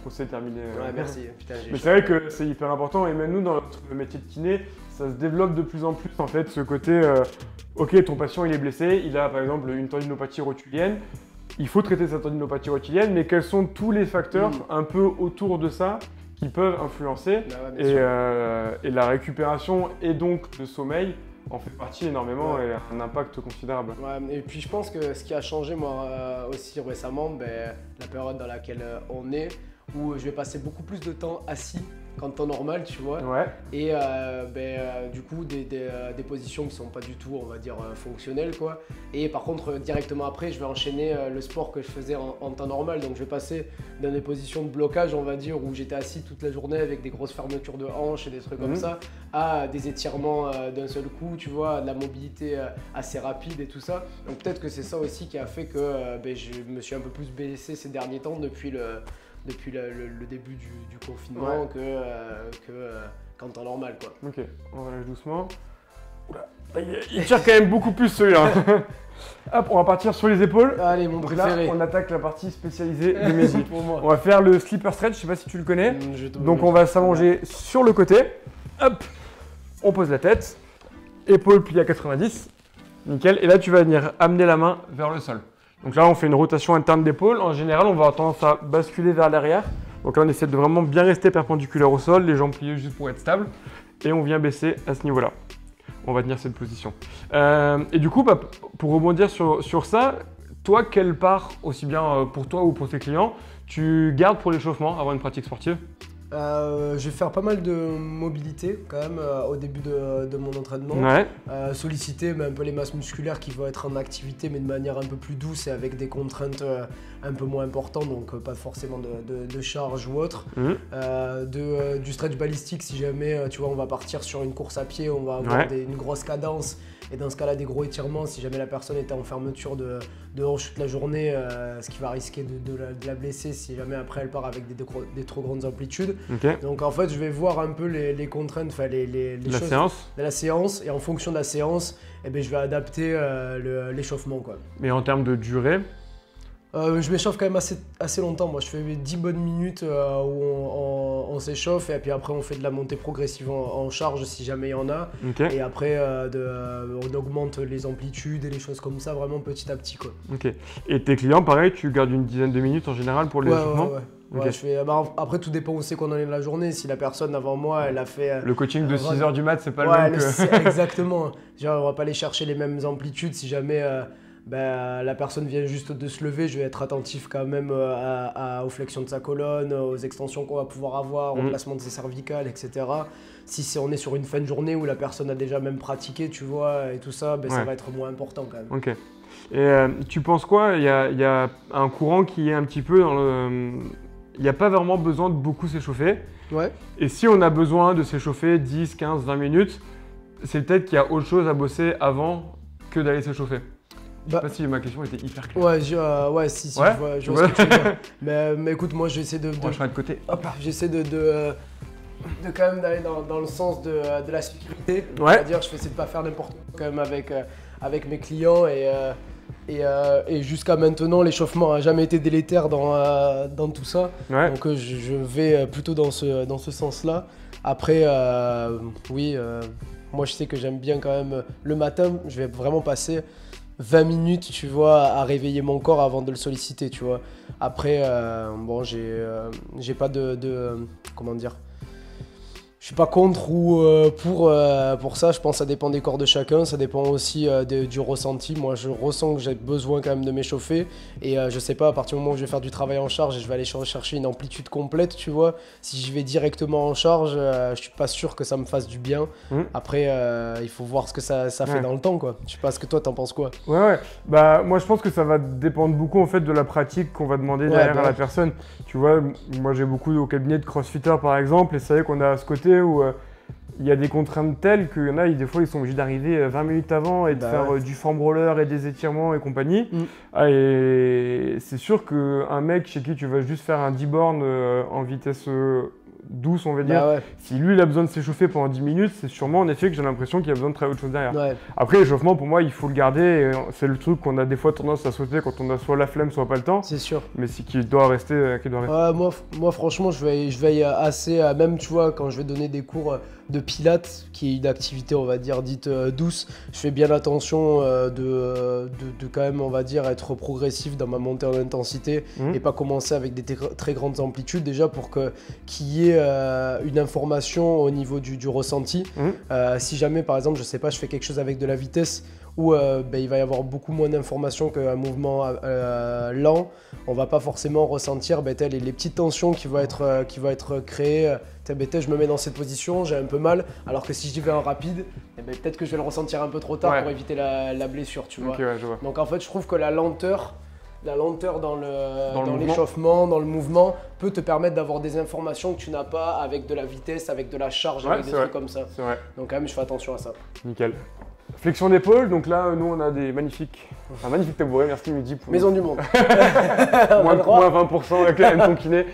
C'est terminé. Ouais, merci. Putain, mais c'est vrai que c'est hyper important et même nous dans notre métier de kiné, ça se développe de plus en plus en fait ce côté ok, ton patient il est blessé, il a par exemple une tendinopathie rotulienne, il faut traiter sa tendinopathie rotulienne, mais quels sont tous les facteurs un peu autour de ça qui peuvent influencer et la récupération et donc le sommeil en fait partie énormément et a un impact considérable. Ouais, et puis je pense que ce qui a changé moi aussi récemment, la période dans laquelle on est, où je vais passer beaucoup plus de temps assis qu'en temps normal, tu vois. Et du coup, des positions qui sont pas du tout, on va dire, fonctionnelles, quoi. Et par contre, directement après, je vais enchaîner le sport que je faisais en temps normal. Donc, je vais passer dans des positions de blocage, on va dire, où j'étais assis toute la journée avec des grosses fermetures de hanches et des trucs comme ça, à des étirements d'un seul coup, tu vois, de la mobilité assez rapide et tout ça. Donc, peut-être que c'est ça aussi qui a fait que je me suis un peu plus blessé ces derniers temps depuis le début du confinement qu'en temps normal, quoi. Ok, on relâche doucement. Oula. Il tire quand même beaucoup plus celui-là. Hop, on va partir sur les épaules. Allez, mon préféré. Là, on attaque la partie spécialisée de Mehdi. On va faire le slipper stretch, je sais pas si tu le connais. Donc on va s'allonger sur le côté. Hop, on pose la tête. Épaules pliées à 90. Nickel. Et là, tu vas venir amener la main vers le sol. Donc là, on fait une rotation interne d'épaule. En général, on va avoir tendance à basculer vers l'arrière. Donc là, on essaie de vraiment bien rester perpendiculaire au sol, les jambes pliées juste pour être stable. Et on vient baisser à ce niveau-là. On va tenir cette position. Et du coup, pour rebondir sur ça, toi, quelle part, aussi bien pour toi ou pour tes clients, tu gardes pour l'échauffement avant une pratique sportive ? Je vais faire pas mal de mobilité quand même au début de mon entraînement. Solliciter un peu les masses musculaires qui vont être en activité mais de manière un peu plus douce et avec des contraintes un peu moins importantes, donc pas forcément de charge ou autre. Du stretch balistique si jamais tu vois, on va partir sur une course à pied, on va avoir une grosse cadence. Et dans ce cas-là, des gros étirements, si jamais la personne était en fermeture de hanche toute la journée, ce qui va risquer de la blesser si jamais après elle part avec des trop grandes amplitudes. Donc en fait, je vais voir un peu les contraintes, enfin les choses de la séance. Et en fonction de la séance, je vais adapter l'échauffement, quoi. Mais en termes de durée ? Je m'échauffe quand même assez longtemps. Moi, je fais 10 bonnes minutes où on s'échauffe et puis après on fait de la montée progressive en charge si jamais il y en a. Et après, on augmente les amplitudes et les choses comme ça vraiment petit à petit, quoi. Et tes clients, pareil, tu gardes une dizaine de minutes en général pour l'échauffement ? Ouais, je fais, après, tout dépend où c'est qu'on en est de la journée. Si la personne avant moi, elle a fait… le coaching de 6h du mat, c'est pas le même que… Exactement. Genre, on va pas aller chercher les mêmes amplitudes si jamais… la personne vient juste de se lever, je vais être attentif quand même aux flexions de sa colonne, aux extensions qu'on va pouvoir avoir, au placement de ses cervicales, etc. Si on est sur une fin de journée où la personne a déjà même pratiqué, tu vois, et tout ça, ça va être moins important quand même. Et tu penses quoi ? Il y a un courant qui est un petit peu dans le… Il n'y a pas vraiment besoin de beaucoup s'échauffer. Et si on a besoin de s'échauffer 10, 15, 20 minutes, c'est peut-être qu'il y a autre chose à bosser avant que d'aller s'échauffer. Je sais pas si ma question était hyper claire. Je vois ce que tu veux dire. Mais écoute, moi j'essaie de je serai de côté. J'essaie de quand même d'aller dans le sens de la sécurité. C'est-à-dire, je vais essayer de pas faire n'importe quoi quand même avec mes clients et jusqu'à maintenant, l'échauffement n'a jamais été délétère dans tout ça. Donc je vais plutôt dans ce sens-là. Après, moi je sais que j'aime bien quand même le matin, je vais vraiment passer 20 minutes, tu vois, à réveiller mon corps avant de le solliciter, tu vois. Après, j'ai pas comment dire, Je suis pas contre ou pour ça. Je pense que ça dépend des corps de chacun. Ça dépend aussi du ressenti. Moi, je ressens que j'ai besoin quand même de m'échauffer. Et je sais pas, à partir du moment où je vais faire du travail en charge et je vais aller chercher une amplitude complète, tu vois. Si je vais directement en charge, je suis pas sûr que ça me fasse du bien. Après, il faut voir ce que ça fait dans le temps, quoi. Je sais pas ce que toi, t'en penses quoi? Ouais. Bah, moi, je pense que ça va dépendre beaucoup en fait de la pratique qu'on va demander derrière à la personne. Tu vois, moi, j'ai beaucoup au cabinet de crossfitters par exemple, et c'est vrai qu'on a ce côté où il y a des contraintes telles qu'il y en a, des fois, ils sont obligés d'arriver 20 minutes avant et de faire du foam roller et des étirements et compagnie. Et c'est sûr qu'un mec chez qui tu vas juste faire un 10 bornes en vitesse douce, on va dire, si lui il a besoin de s'échauffer pendant 10 minutes, c'est sûrement en effet que j'ai l'impression qu'il a besoin de travailler autre chose derrière. Après, l'échauffement, pour moi, il faut le garder. C'est le truc qu'on a des fois tendance à sauter quand on a soit la flemme, soit pas le temps. C'est sûr. Mais c'est qu'il doit rester. Moi, franchement, je veille assez, même tu vois, quand je vais donner des cours de pilates, qui est une activité, on va dire, dite douce, je fais bien attention de quand même, on va dire, être progressif dans ma montée en intensité et pas commencer avec des très grandes amplitudes, déjà pour qu'il y ait une information au niveau du ressenti. Si jamais, par exemple, je sais pas, je fais quelque chose avec de la vitesse, où il va y avoir beaucoup moins d'informations qu'un mouvement lent, on va pas forcément ressentir les petites tensions qui vont être créées. Je me mets dans cette position, j'ai un peu mal, alors que si j'y vais en rapide, peut-être que je vais le ressentir un peu trop tard pour éviter la blessure, tu vois. Je vois. Donc en fait, je trouve que la lenteur dans l'échauffement, dans le mouvement, peut te permettre d'avoir des informations que tu n'as pas avec de la vitesse, avec de la charge, avec des trucs comme ça. C'est vrai. Donc quand même, je fais attention à ça. Nickel. Flexion d'épaule, donc là, nous, on a un magnifique tabouret, merci Mehdi. Maison du monde. moins 20% avec la ton kiné.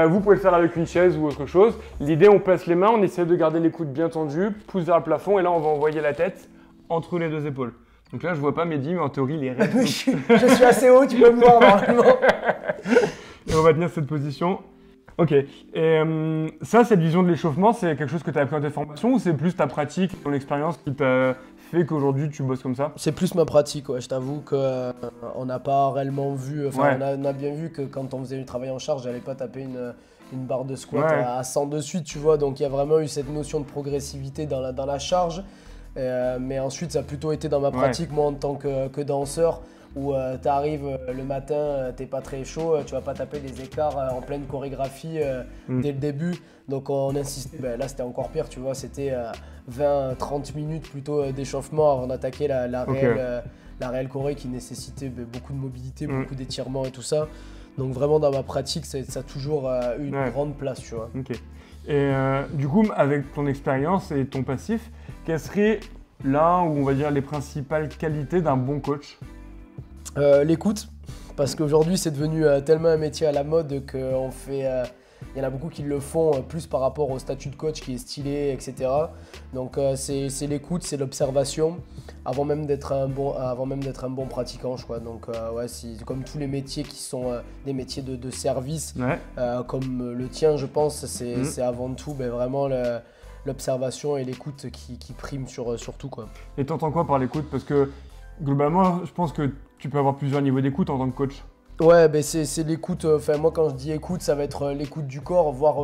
Vous pouvez le faire avec une chaise ou autre chose. L'idée, on place les mains, on essaie de garder les coudes bien tendus, pousse vers le plafond, et là, on va envoyer la tête entre les deux épaules. Donc là, je vois pas Mehdi, mais en théorie, il est raide. Je suis assez haut, tu peux me voir normalement. Et on va tenir cette position. Ok. Et ça, cette vision de l'échauffement, c'est quelque chose que tu as appris dans tes formations ou c'est plus ta pratique, ton expérience qui t'a fait qu'aujourd'hui tu bosses comme ça? C'est plus ma pratique, je t'avoue qu'on n'a pas réellement vu, on a bien vu que quand on faisait du travail en charge, j'allais pas taper une barre de squat à 100 de suite, tu vois. Donc il y a vraiment eu cette notion de progressivité dans la charge. Mais ensuite, ça a plutôt été dans ma pratique, moi en tant que danseur, où tu arrives le matin, t'es pas très chaud, tu vas pas taper des écarts en pleine chorégraphie dès le début. Donc on insistait, là c'était encore pire, tu vois, c'était 20-30 minutes plutôt d'échauffement avant d'attaquer la réelle choré qui nécessitait beaucoup de mobilité, beaucoup d'étirements et tout ça. Donc vraiment dans ma pratique, ça a toujours eu une grande place, tu vois. Okay. Et du coup, avec ton expérience et ton passif, quelles seraient là où on va dire les principales qualités d'un bon coach? L'écoute, parce qu'aujourd'hui c'est devenu tellement un métier à la mode qu'on fait, il y en a beaucoup qui le font plus par rapport au statut de coach qui est stylé, etc. Donc c'est l'écoute, c'est l'observation, avant même d'être un bon pratiquant, je crois. Donc c'est comme tous les métiers qui sont des métiers de service, comme le tien, je pense, c'est avant tout vraiment l'observation et l'écoute qui priment sur tout, quoi. Et t'entends quoi par l'écoute? Parce que globalement, je pense que tu peux avoir plusieurs niveaux d'écoute en tant que coach. Ouais, c'est l'écoute. Moi, quand je dis écoute, ça va être l'écoute du corps, voir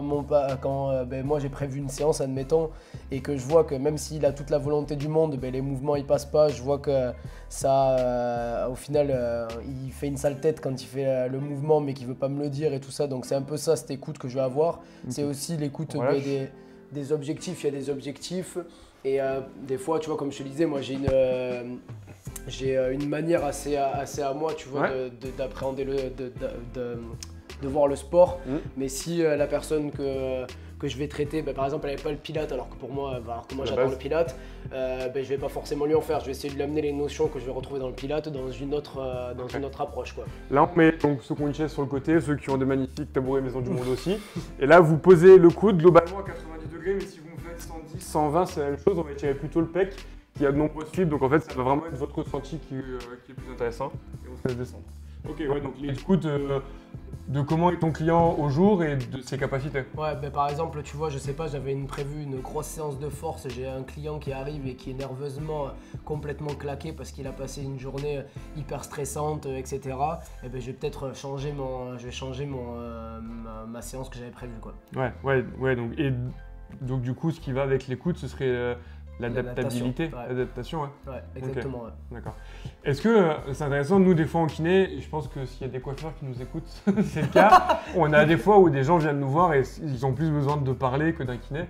quand moi j'ai prévu une séance, admettons, et que je vois que même s'il a toute la volonté du monde, les mouvements ils passent pas. Je vois que ça, au final, il fait une sale tête quand il fait le mouvement, mais qu'il veut pas me le dire et tout ça. Donc c'est un peu ça, cette écoute que je vais avoir. C'est aussi l'écoute des objectifs. Il y a des objectifs, et des fois, tu vois, comme je te disais, moi j'ai une manière assez à moi, tu vois, d'appréhender de voir le sport. Mais si la personne que je vais traiter, par exemple, elle n'avait pas le pilate, alors que moi j'adore le pilate, je vais pas forcément lui en faire. Je vais essayer de lui amener les notions que je vais retrouver dans le pilate dans une autre approche, quoi. Là, on met donc ceux qui ont une chaise sur le côté, ceux qui ont des magnifiques tabourets Maison du Monde aussi. Et là, vous posez le coude globalement à 90 degrés, mais si vous me faites 110, 120, c'est la même chose. On va tirer plutôt le pec. Il y a de nombreuses fibres, donc en fait ça va vraiment être votre ressenti qui est plus intéressant et on se laisse descendre. Ok, donc l'écoute de comment est ton client au jour et de ses capacités. Ouais, par exemple, tu vois, je sais pas, j'avais prévu une grosse séance de force, j'ai un client qui arrive et qui est nerveusement complètement claqué parce qu'il a passé une journée hyper stressante, etc. Et je vais peut-être changer ma séance que j'avais prévue, quoi. Ouais, donc Donc du coup, ce qui va avec l'écoute, ce serait l'adaptabilité, l'adaptation, ouais. Ouais, exactement. Okay. Ouais. D'accord. Est-ce que c'est intéressant, nous des fois en kiné, et je pense que s'il y a des coiffeurs qui nous écoutent, c'est le cas, on a des fois où des gens viennent nous voir et ils ont plus besoin de parler que d'un kiné.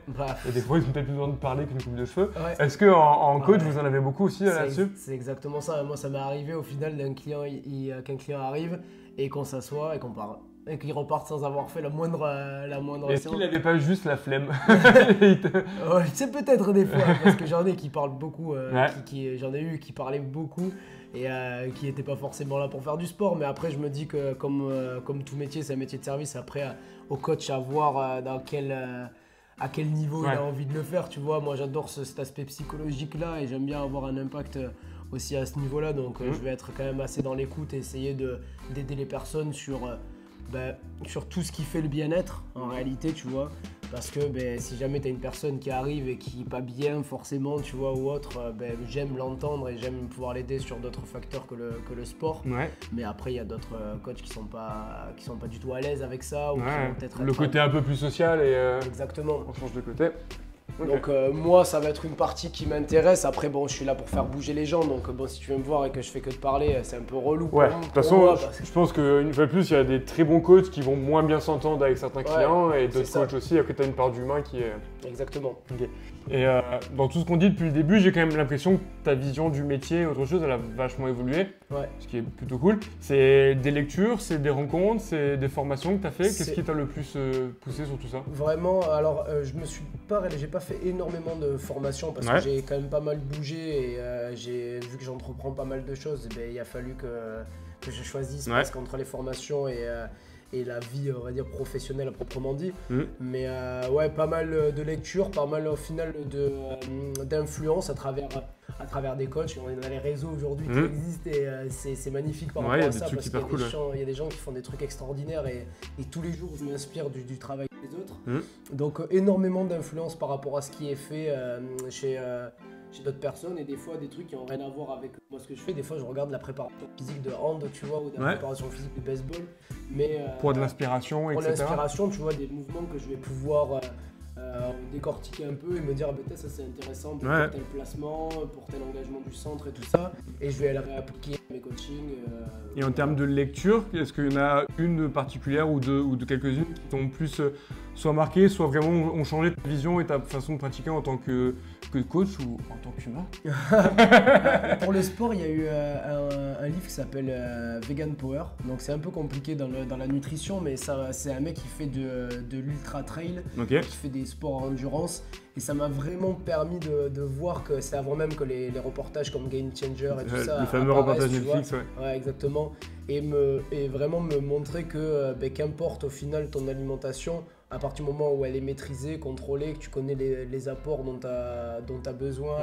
Et des fois, ils ont peut-être plus besoin de parler qu'une coupe de cheveux. Ouais. Est-ce qu'en coach, vous en avez beaucoup aussi là-dessus? C'est exactement ça. Moi, ça m'est arrivé au final qu'un client arrive et qu'on s'assoit et qu'on parle. Et qu'ils repartent sans avoir fait la moindre Est-ce qu'il n'avait pas juste la flemme? C'est peut-être des fois, parce que j'en ai qui parlent beaucoup, j'en ai eu qui parlaient beaucoup et qui n'étaient pas forcément là pour faire du sport. Mais après, je me dis que comme tout métier, c'est un métier de service. Après, au coach à voir à quel niveau il a envie de le faire. Tu vois, moi, j'adore cet aspect psychologique-là et j'aime bien avoir un impact aussi à ce niveau-là. Donc, je vais être quand même assez dans l'écoute et essayer d'aider les personnes sur tout ce qui fait le bien-être en réalité, tu vois, parce que si jamais tu as une personne qui arrive et qui n'est pas bien forcément, tu vois, ou autre, j'aime l'entendre et j'aime pouvoir l'aider sur d'autres facteurs que le sport. Ouais. Mais après, il y a d'autres coachs qui sont pas du tout à l'aise avec ça, ou qui vont peut-être le côté un peu plus social et exactement. On change de côté. Okay. Donc moi, ça va être une partie qui m'intéresse. Après, bon, je suis là pour faire bouger les gens. Donc bon, si tu veux me voir et que je fais que de parler, c'est un peu relou. Ouais, de toute façon, je pense qu'une fois de plus, il y a des très bons coachs qui vont moins bien s'entendre avec certains clients et d'autres coachs aussi. Après, tu as une part d'humain qui est… Exactement. Okay. Et dans tout ce qu'on dit depuis le début, j'ai quand même l'impression que ta vision du métier, autre chose, elle a vachement évolué. Ouais. Ce qui est plutôt cool. C'est des lectures, c'est des rencontres, c'est des formations que tu as fait. Qu'est-ce qui t'a le plus poussé sur tout ça? Vraiment, alors j'ai pas fait énormément de formations parce que j'ai quand même pas mal bougé et vu que j'entreprends pas mal de choses, il a fallu que je choisisse presque entre les formations et la vie, on va dire, professionnelle à proprement dit. Mais pas mal de lectures, pas mal au final d'influence à travers des coachs. On a les réseaux aujourd'hui qui existent et c'est magnifique par rapport à ça parce qu'il y a des gens qui font des trucs extraordinaires et tous les jours je m'inspire du travail des autres. Donc énormément d'influence par rapport à ce qui est fait chez d'autres personnes et des fois des trucs qui n'ont rien à voir avec moi ce que je fais. Des fois je regarde la préparation physique de hand, tu vois, ou de la préparation physique de baseball. Mais pour de l'inspiration, etc. Pour l'inspiration, tu vois, des mouvements que je vais pouvoir décortiquer un peu et me dire peut-être ça c'est intéressant pour tel placement, pour tel engagement du centre et tout ça. Et je vais aller réappliquer à mes coachings. Et en termes de lecture, est-ce qu'il y en a une particulière ou de quelques-unes qui t'ont plus soit marqué, soit vraiment ont changé ta vision et ta façon de pratiquer en tant que coach ou en tant qu'humain? Pour le sport, il y a eu un livre qui s'appelle Vegan Power. Donc c'est un peu compliqué dans la nutrition, mais c'est un mec qui fait de l'ultra trail, qui fait des sports en endurance. Et ça m'a vraiment permis de voir que c'est avant même que les reportages comme Game Changer et tout ça. Les fameux reportages Netflix, ouais, exactement. Et vraiment me montrer que qu'importe au final ton alimentation, à partir du moment où elle est maîtrisée, contrôlée, que tu connais les apports dont tu as besoin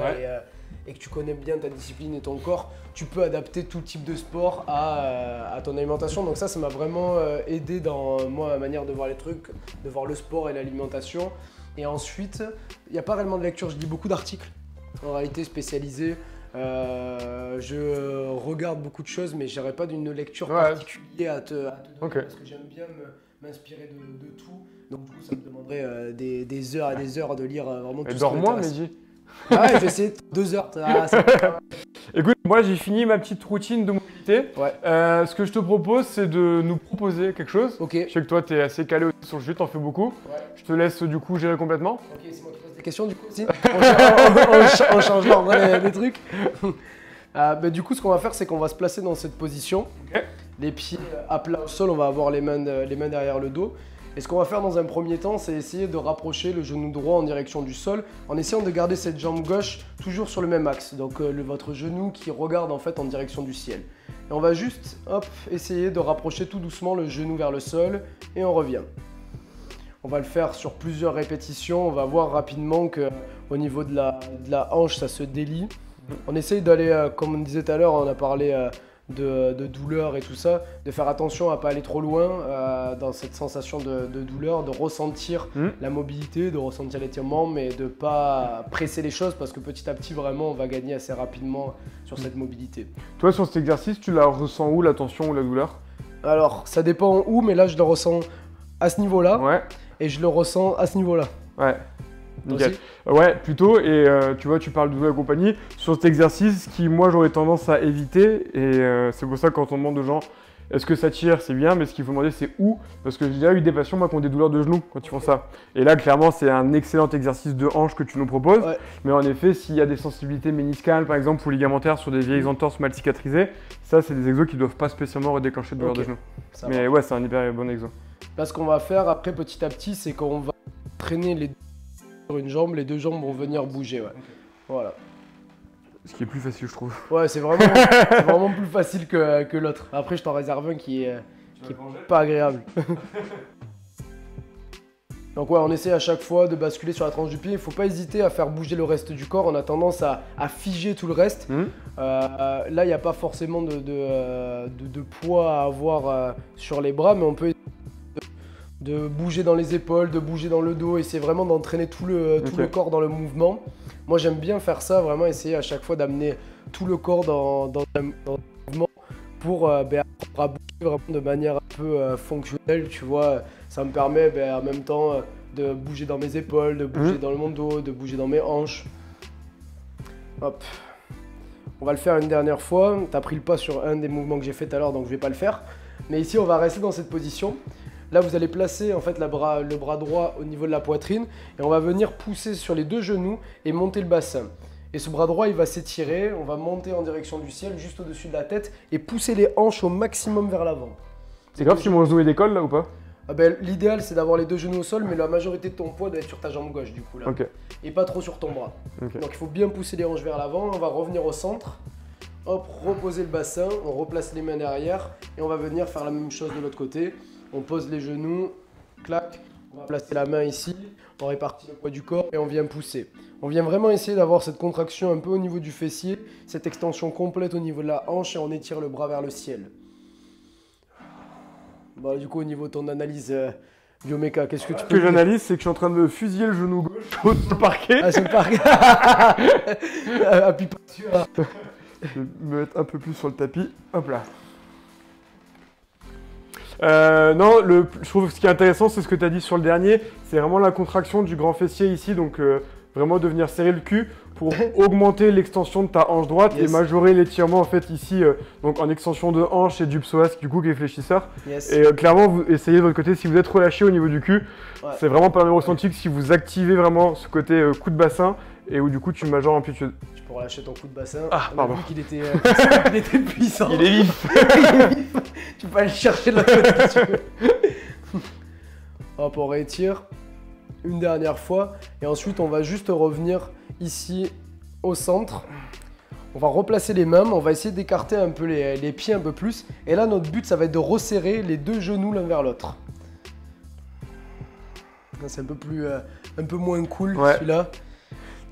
et que tu connais bien ta discipline et ton corps, tu peux adapter tout type de sport à ton alimentation. Donc ça m'a vraiment aidé dans ma manière de voir les trucs, de voir le sport et l'alimentation. Et ensuite, il n'y a pas réellement de lecture, je lis beaucoup d'articles, en réalité spécialisés. Je regarde beaucoup de choses, mais je n'aurais pas d'une lecture particulière à te donner parce que j'aime bien m'inspirer de tout. Donc du coup, ça me demanderait des heures et des heures de lire vraiment tout ce qui m'intéresse. Dors-moi, Mehdi. Ouais, je vais essayer 2 heures. Écoute, moi j'ai fini ma petite routine de mobilité. Ce que je te propose, c'est de nous proposer quelque chose. Je sais que toi, tu es assez calé aussi sur le jeu, tu en fais beaucoup. Je te laisse du coup gérer complètement. Ok, c'est moi qui pose des questions du coup aussi. On change en vrai les trucs. Du coup, ce qu'on va faire, c'est qu'on va se placer dans cette position. Les pieds à plat au sol, on va avoir les mains derrière le dos. Et ce qu'on va faire dans un premier temps, c'est essayer de rapprocher le genou droit en direction du sol en essayant de garder cette jambe gauche toujours sur le même axe. Donc votre genou qui regarde en fait en direction du ciel. Et on va juste essayer de rapprocher tout doucement le genou vers le sol et on revient. On va le faire sur plusieurs répétitions. On va voir rapidement qu'au niveau de la hanche, ça se délie. On essaye d'aller, comme on disait tout à l'heure, on a parlé de douleur et tout ça, de faire attention à ne pas aller trop loin dans cette sensation de douleur, de ressentir la mobilité, de ressentir l'étirement, mais de ne pas presser les choses parce que petit à petit, vraiment, on va gagner assez rapidement sur cette mobilité. Toi, sur cet exercice, tu la ressens où, la tension ou la douleur? Alors, ça dépend où, mais là, je le ressens à ce niveau-là et je le ressens à ce niveau-là. nickel. Aussi. Ouais, plutôt. Et tu vois, tu parles de doigts et compagnie. Sur cet exercice, qui moi j'aurais tendance à éviter, et c'est pour ça que quand on demande aux gens est-ce que ça tire, c'est bien, mais ce qu'il faut demander c'est où. Parce que j'ai déjà eu des patients moi qui ont des douleurs de genoux quand ils font ça. Et là, clairement, c'est un excellent exercice de hanche que tu nous proposes. Ouais. Mais en effet, s'il y a des sensibilités méniscales, par exemple, ou ligamentaires sur des vieilles entorses mal cicatrisées, ça, c'est des exos qui ne doivent pas spécialement redéclencher de douleurs de genoux. Mais ouais, c'est un hyper bon exo. Là, ce qu'on va faire après, petit à petit, c'est qu'on va traîner les deux sur une jambe, les deux jambes vont venir bouger. Ouais. Okay. Voilà. Ce qui est plus facile, je trouve. Ouais, c'est vraiment plus facile que l'autre. Après, je t'en réserve un qui est pas agréable. Donc ouais, on essaie à chaque fois de basculer sur la tranche du pied. Il ne faut pas hésiter à faire bouger le reste du corps. On a tendance à figer tout le reste. Là, il n'y a pas forcément de poids à avoir sur les bras, mais on peut de bouger dans les épaules, de bouger dans le dos, et c'est vraiment d'entraîner tout le corps dans le mouvement. Moi j'aime bien faire ça, vraiment essayer à chaque fois d'amener tout le corps dans le mouvement pour apprendre à bouger vraiment de manière un peu fonctionnelle, tu vois. Ça me permet en même temps de bouger dans mes épaules, de bouger dans mon dos, de bouger dans mes hanches. Hop. On va le faire une dernière fois. Tu as pris le pas sur un des mouvements que j'ai fait tout à l'heure, donc je ne vais pas le faire. Mais ici on va rester dans cette position. Là, vous allez placer en fait le bras droit au niveau de la poitrine et on va venir pousser sur les deux genoux et monter le bassin. Et ce bras droit, il va s'étirer, on va monter en direction du ciel, juste au-dessus de la tête et pousser les hanches au maximum vers l'avant. C'est grave si mon genou est décolle là ou pas? L'idéal, c'est d'avoir les deux genoux au sol, mais la majorité de ton poids doit être sur ta jambe gauche du coup là. Okay. Et pas trop sur ton bras. Okay. Donc il faut bien pousser les hanches vers l'avant, on va revenir au centre. Hop, reposer le bassin, on replace les mains derrière et on va venir faire la même chose de l'autre côté. On pose les genoux, clac, on va placer la main ici, on répartit le poids du corps et on vient pousser. On vient vraiment essayer d'avoir cette contraction un peu au niveau du fessier, cette extension complète au niveau de la hanche et on étire le bras vers le ciel. Bon, du coup, au niveau de ton analyse bioméca, qu'est-ce que tu peux dire? Ce que j'analyse, c'est que je suis en train de me fusiller le genou gauche sur le parquet. Ah, sur le parquet. Appuie pas dessus. Je vais me mettre un peu plus sur le tapis. Hop là. Non, je trouve que ce qui est intéressant, c'est ce que tu as dit sur le dernier, c'est vraiment la contraction du grand fessier ici, donc vraiment de venir serrer le cul pour augmenter l'extension de ta hanche droite et majorer l'étirement en fait ici, donc en extension de hanche et du psoas du coup qui est fléchisseur. Et clairement, vous essayez de votre côté, si vous êtes relâché au niveau du cul, c'est vraiment pas le même ressenti que si vous activez vraiment ce côté coup de bassin et où du coup tu majores l'amplitude. Tu peux relâcher ton coup de bassin. Ah, pardon. On a vu qu'il était, il était puissant. Il est vif. Tu peux aller le chercher de l'autre côté si tu veux. Hop, on réétire une dernière fois et ensuite on va juste revenir ici au centre. On va replacer les mains, on va essayer d'écarter un peu les pieds un peu plus. Et là, notre but, ça va être de resserrer les deux genoux l'un vers l'autre. C'est un peu moins cool celui-là.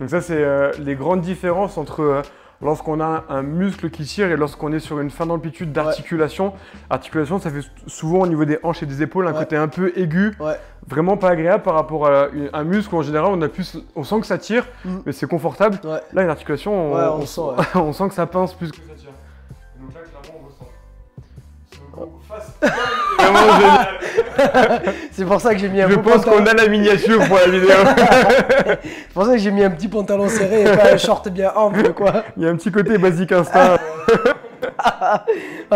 Donc ça, c'est les grandes différences entre lorsqu'on a un muscle qui tire et lorsqu'on est sur une fin d'amplitude d'articulation. Articulation, ça fait souvent au niveau des hanches et des épaules un côté un peu aigu, vraiment pas agréable par rapport à un muscle où en général on sent que ça tire, mais c'est confortable. Là, une articulation, on sent que ça pince plus que ça tire. Donc là, clairement, on ressent. Vraiment génial. C'est pour ça que j'ai mis un Je pense qu'on a la miniature pour la vidéo. C'est pour ça que j'ai mis un petit pantalon serré et pas un short bien ample, quoi. Il y a un petit côté basique Insta.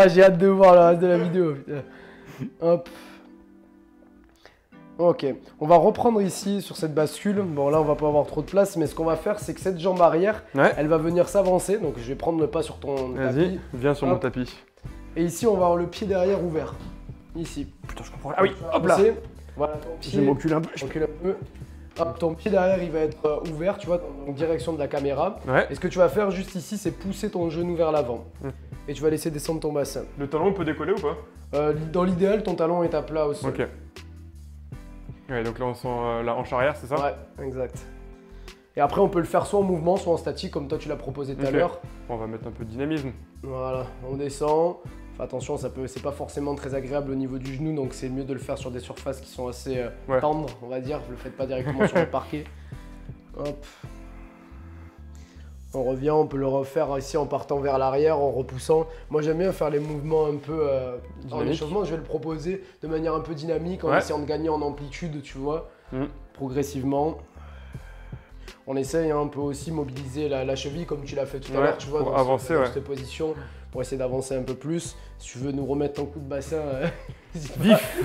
J'ai hâte de voir le reste de la vidéo. Putain. Hop. Ok, on va reprendre ici sur cette bascule. Bon, là on va pas avoir trop de place, mais ce qu'on va faire, c'est que cette jambe arrière, elle va venir s'avancer. Donc je vais prendre le pas sur ton tapis. Vas-y, viens sur mon tapis. Et ici, on va avoir le pied derrière ouvert. Ici. Putain, je comprends. Ah oui, hop là. Voilà ton pied. Je m'ocule un peu. Hop, ton pied derrière, il va être ouvert, tu vois, en direction de la caméra. Et ce que tu vas faire juste ici, c'est pousser ton genou vers l'avant. Et tu vas laisser descendre ton bassin. Le talon peut décoller ou pas? Dans l'idéal, ton talon est à plat au sol. Ok. Ouais, donc là, on sent la hanche arrière, c'est ça? Ouais, exact. Et après, on peut le faire soit en mouvement, soit en statique, comme toi tu l'as proposé tout à l'heure. On va mettre un peu de dynamisme. Voilà, on descend. Enfin, attention, c'est pas forcément très agréable au niveau du genou, donc c'est mieux de le faire sur des surfaces qui sont assez tendres, on va dire. Vous le faites pas directement sur le parquet. Hop. On revient, on peut le refaire ici en partant vers l'arrière, en repoussant. Moi, j'aime bien faire les mouvements un peu en échauffement. Je vais le proposer de manière un peu dynamique, en essayant de gagner en amplitude, tu vois, progressivement. on essaye, hein, on peut aussi mobiliser la cheville comme tu l'as fait tout à Ouais, l'heure, tu vois, pour dans avancer, dans ouais. cette position, pour essayer d'avancer un peu plus. Si tu veux nous remettre ton coup de bassin, Vif.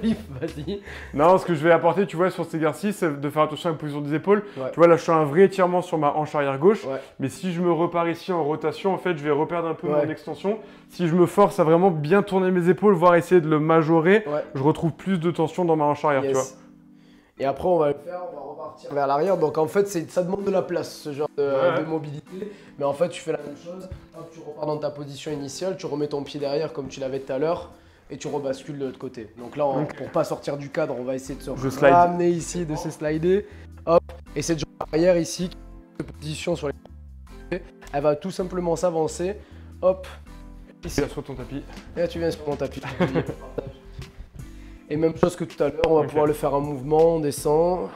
vif, vas-y. Non, ce que je vais apporter, tu vois, sur cet exercice, c'est de faire attention à la position des épaules. Ouais. Tu vois, là, je fais un vrai étirement sur ma hanche arrière gauche. Ouais. Mais si je me repars ici en rotation, en fait, je vais reperdre un peu Ouais. mon extension. Si je me force à vraiment bien tourner mes épaules, voire essayer de le majorer, Ouais. je retrouve plus de tension dans ma hanche arrière, tu vois. Yes. Et après, on va le faire, on va repartir vers l'arrière. Donc en fait, ça demande de la place, ce genre Ouais. de mobilité. Mais en fait, tu fais la même chose. Hop, tu repars dans ta position initiale, tu remets ton pied derrière comme tu l'avais tout à l'heure. Et tu rebascules de l'autre côté. Donc là, pour pas sortir du cadre, on va essayer de Je se slide. ramener ici, de se slider. Hop. Et cette jambe arrière ici, de position sur les... Elle va tout simplement s'avancer. Hop. Ici. Viens sur ton tapis. Et là, tu viens sur mon tapis. Et même chose que tout à l'heure, on va Ok. pouvoir le faire en mouvement, on descend.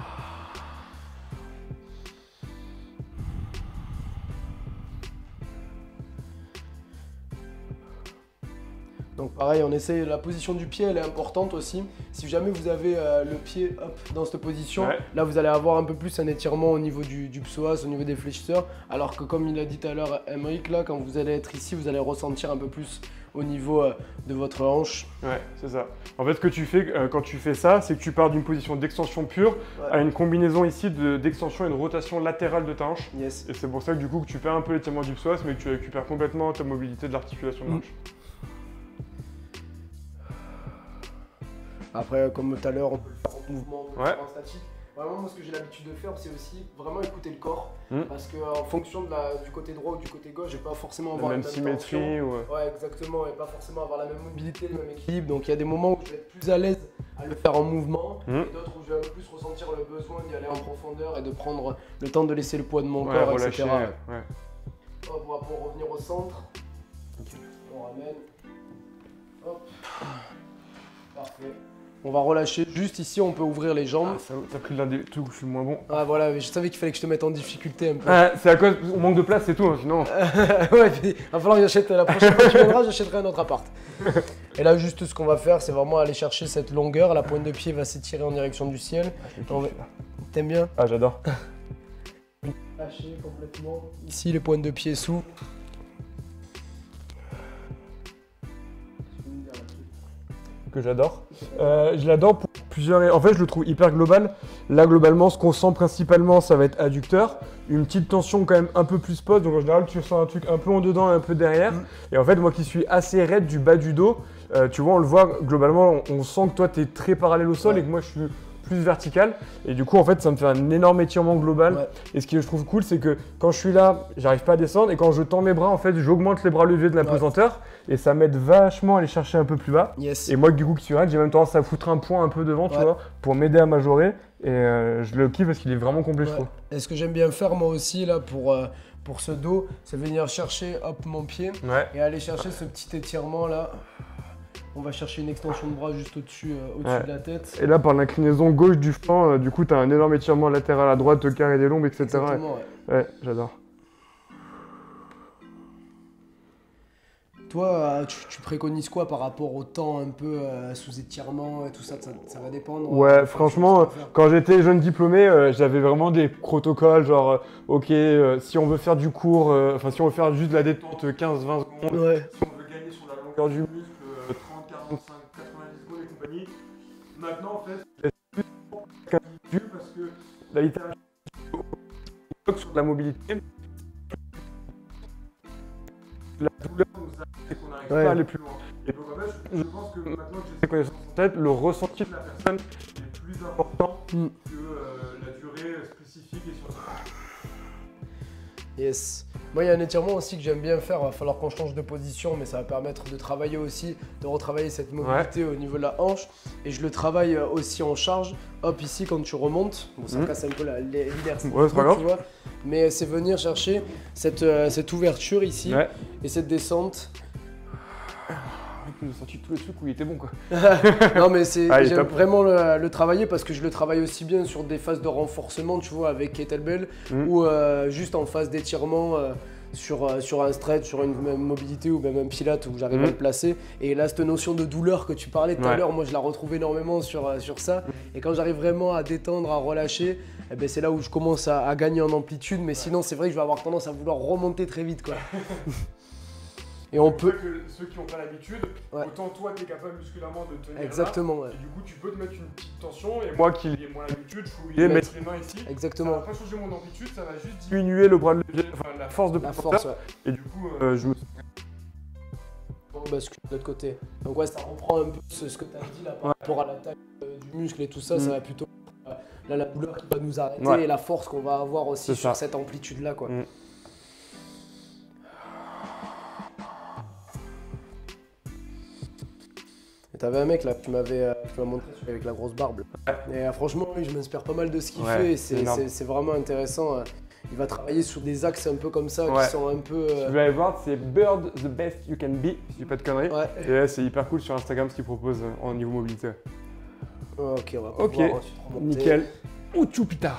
Donc pareil, on essaye, la position du pied, elle est importante aussi. Si jamais vous avez le pied hop, dans cette position, Ouais. là vous allez avoir un peu plus un étirement au niveau du psoas, au niveau des fléchisseurs. Alors que comme il a dit tout à l'heure, Emeric, là, quand vous allez être ici, vous allez ressentir un peu plus au niveau de votre hanche. Ouais, c'est ça. En fait, ce que tu fais quand tu fais ça, c'est que tu pars d'une position d'extension pure Ouais. à une combinaison ici d'extension et de rotation latérale de ta hanche. Yes. Et c'est pour ça que du coup, que tu perds un peu l'étirement du psoas, mais que tu récupères complètement ta mobilité de l'articulation de la hanche. Après, comme tout à l'heure, on peut le faire en mouvement, on peut le Ouais. faire en statique. Vraiment, moi, ce que j'ai l'habitude de faire, c'est aussi vraiment écouter le corps. Mm. Parce qu'en fonction du côté droit ou du côté gauche, je vais pas forcément La avoir même la même symétrie. tension. Ou... Ouais, exactement, et pas forcément avoir la même mobilité, le même équilibre. Donc, il y a des moments où je vais être plus à l'aise à le faire en mouvement, Mm. et d'autres où je vais un peu plus ressentir le besoin d'y aller en profondeur et de prendre le temps de laisser le poids de mon Ouais, corps, relâcher. etc. Ouais. Hop, on va pouvoir revenir au centre. On ramène. Hop. Parfait. On va relâcher juste ici, on peut ouvrir les jambes. Ah, ça, t'as pris l'un des trucs où je suis le moins bon. Ah voilà, je savais qu'il fallait que je te mette en difficulté un peu. Ah, c'est à cause on manque de place, c'est tout, hein, sinon. Ouais, puis, il va falloir que j'achète, la prochaine fois que tu viendras, j'achèterai un autre appart. Et là, juste ce qu'on va faire, c'est vraiment aller chercher cette longueur. La pointe de pied va s'étirer en direction du ciel. T'aimes bien? Ah, j'adore. Lâcher complètement. Ici, les pointes de pied s'ouvrent. Que j'adore. Je l'adore pour plusieurs... En fait, je le trouve hyper global. Là, globalement, ce qu'on sent principalement, ça va être adducteur. Une petite tension quand même un peu plus poste. Donc, en général, tu ressens un truc un peu en dedans et un peu derrière. Et en fait, moi qui suis assez raide du bas du dos, tu vois, on le voit, globalement, on sent que toi, tu es très parallèle au sol et que moi, je suis plus vertical. Et du coup, en fait, ça me fait un énorme étirement global. Ouais. Et ce que je trouve cool, c'est que quand je suis là, j'arrive pas à descendre. Et quand je tends mes bras, en fait, j'augmente les bras levés de la pesanteur. Et ça m'aide vachement à aller chercher un peu plus bas. Yes. Et moi, du coup, qui suis raide, j'ai même tendance à foutre un point un peu devant, tu Ouais. vois, pour m'aider à majorer. Et je le kiffe parce qu'il est vraiment complet, je Ouais. trouve. Et ce que j'aime bien faire moi aussi là pour ce dos, c'est venir chercher hop mon pied Ouais. et aller chercher ce petit étirement là. On va chercher une extension de bras juste au-dessus Ouais. de la tête. Et là, par l'inclinaison gauche du flanc, du coup, tu as un énorme étirement latéral à droite, carré des lombes, etc. Exactement, ouais. Ouais, j'adore. Toi, tu préconises quoi par rapport au temps un peu sous étirement et tout ça, ça va dépendre. Ouais, franchement, ce qu'on va faire. quand j'étais jeune diplômé, j'avais vraiment des protocoles, genre, ok, si on veut faire du cours, enfin, si on veut faire juste de la détente 15-20 secondes, Ouais. si on veut gagner sur la longueur du muscle, 30, 45, 90 secondes et compagnie. Maintenant, en fait, je laisse plus qu'un individu parce que la littérature sur de la mobilité, la douleur nous a fait qu'on n'arrive Ouais. pas à aller plus loin. Et donc, en fait, je pense que maintenant que j'ai ces connaissances en tête, le ressenti de la personne est plus important que la durée spécifique et scientifique. Yes. Moi, il y a un étirement aussi que j'aime bien faire. Il va falloir qu'on change de position, mais ça va permettre de travailler aussi, de retravailler cette mobilité au niveau de la hanche. Et je le travaille aussi en charge. Hop, ici, quand tu remontes, bon, ça casse un peu l'inertie, Ouais, c'est pas grave. tu vois. Mais c'est venir chercher cette ouverture ici Ouais. et cette descente. Il nous a sorti tous les trucs où il était bon, quoi. Non, mais Ah, il est j'aime top. vraiment le travailler parce que je le travaille aussi bien sur des phases de renforcement, tu vois, avec kettlebell ou juste en phase d'étirement sur un stretch, sur une même mobilité ou même un pilate où j'arrive à le placer. Et là, cette notion de douleur que tu parlais tout à l'heure, moi je la retrouve énormément sur ça. Et quand j'arrive vraiment à détendre, à relâcher, eh ben, c'est là où je commence à gagner en amplitude. Mais sinon, c'est vrai que je vais avoir tendance à vouloir remonter très vite, quoi. Et on peut. Que ceux qui n'ont pas l'habitude, autant toi tu es capable musculairement de tenir. Exactement. Là, et du coup tu peux te mettre une petite tension et moi qui ai moins l'habitude, je peux mettre les mains ici. Exactement. Ça va pas changer mon amplitude, ça va juste diminuer le bras de levier, enfin la force de porteur. Et du coup je me. On bascule de l'autre côté. Donc ouais, ça reprend un peu ce que tu as dit là par rapport à la taille du muscle et tout ça, ça va plutôt. Là la douleur qui va nous arrêter et la force qu'on va avoir aussi sur cette amplitude là, quoi. T'avais un mec là, tu m'as montré celui avec la grosse barbe. Et franchement, lui, je m'inspire pas mal de ce qu'il fait. C'est vraiment intéressant. Il va travailler sur des axes un peu comme ça qui sont un peu. Tu vas aller voir, c'est Bird the Best You Can Be, si je dis pas de conneries. Et là, c'est hyper cool sur Instagram ce qu'il propose en niveau mobilité. Ok, on va pouvoir ensuite remonter. Nickel. Ou Chupita.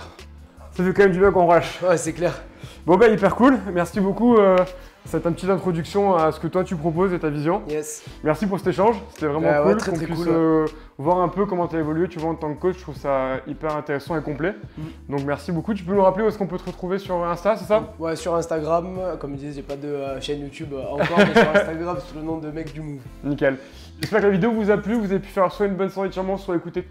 Ça fait quand même du bien qu'on relâche. Ouais, c'est clair. Bon bah hyper cool. Merci beaucoup. C'est une petite introduction à ce que toi tu proposes et ta vision. Yes. Merci pour cet échange, c'était vraiment cool qu'on puisse voir un peu comment tu as évolué, tu vois, en tant que coach, je trouve ça hyper intéressant et complet. Donc merci beaucoup. Tu peux nous rappeler où est-ce qu'on peut te retrouver sur Insta, c'est ça? Ouais, sur Instagram, comme je disais, j'ai pas de chaîne YouTube encore, mais sur Instagram sous le nom de Mec du Move. Nickel. J'espère que la vidéo vous a plu, vous avez pu faire soit une bonne soirée de charmant, soit écouter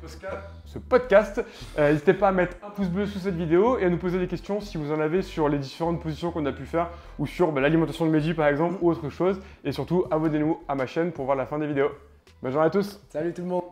ce podcast. N'hésitez pas à mettre un pouce bleu sous cette vidéo et à nous poser des questions si vous en avez sur les différentes positions qu'on a pu faire ou sur l'alimentation de Mehdi par exemple ou autre chose. Et surtout, abonnez-vous à ma chaîne pour voir la fin des vidéos. Bonne journée à tous. Salut tout le monde.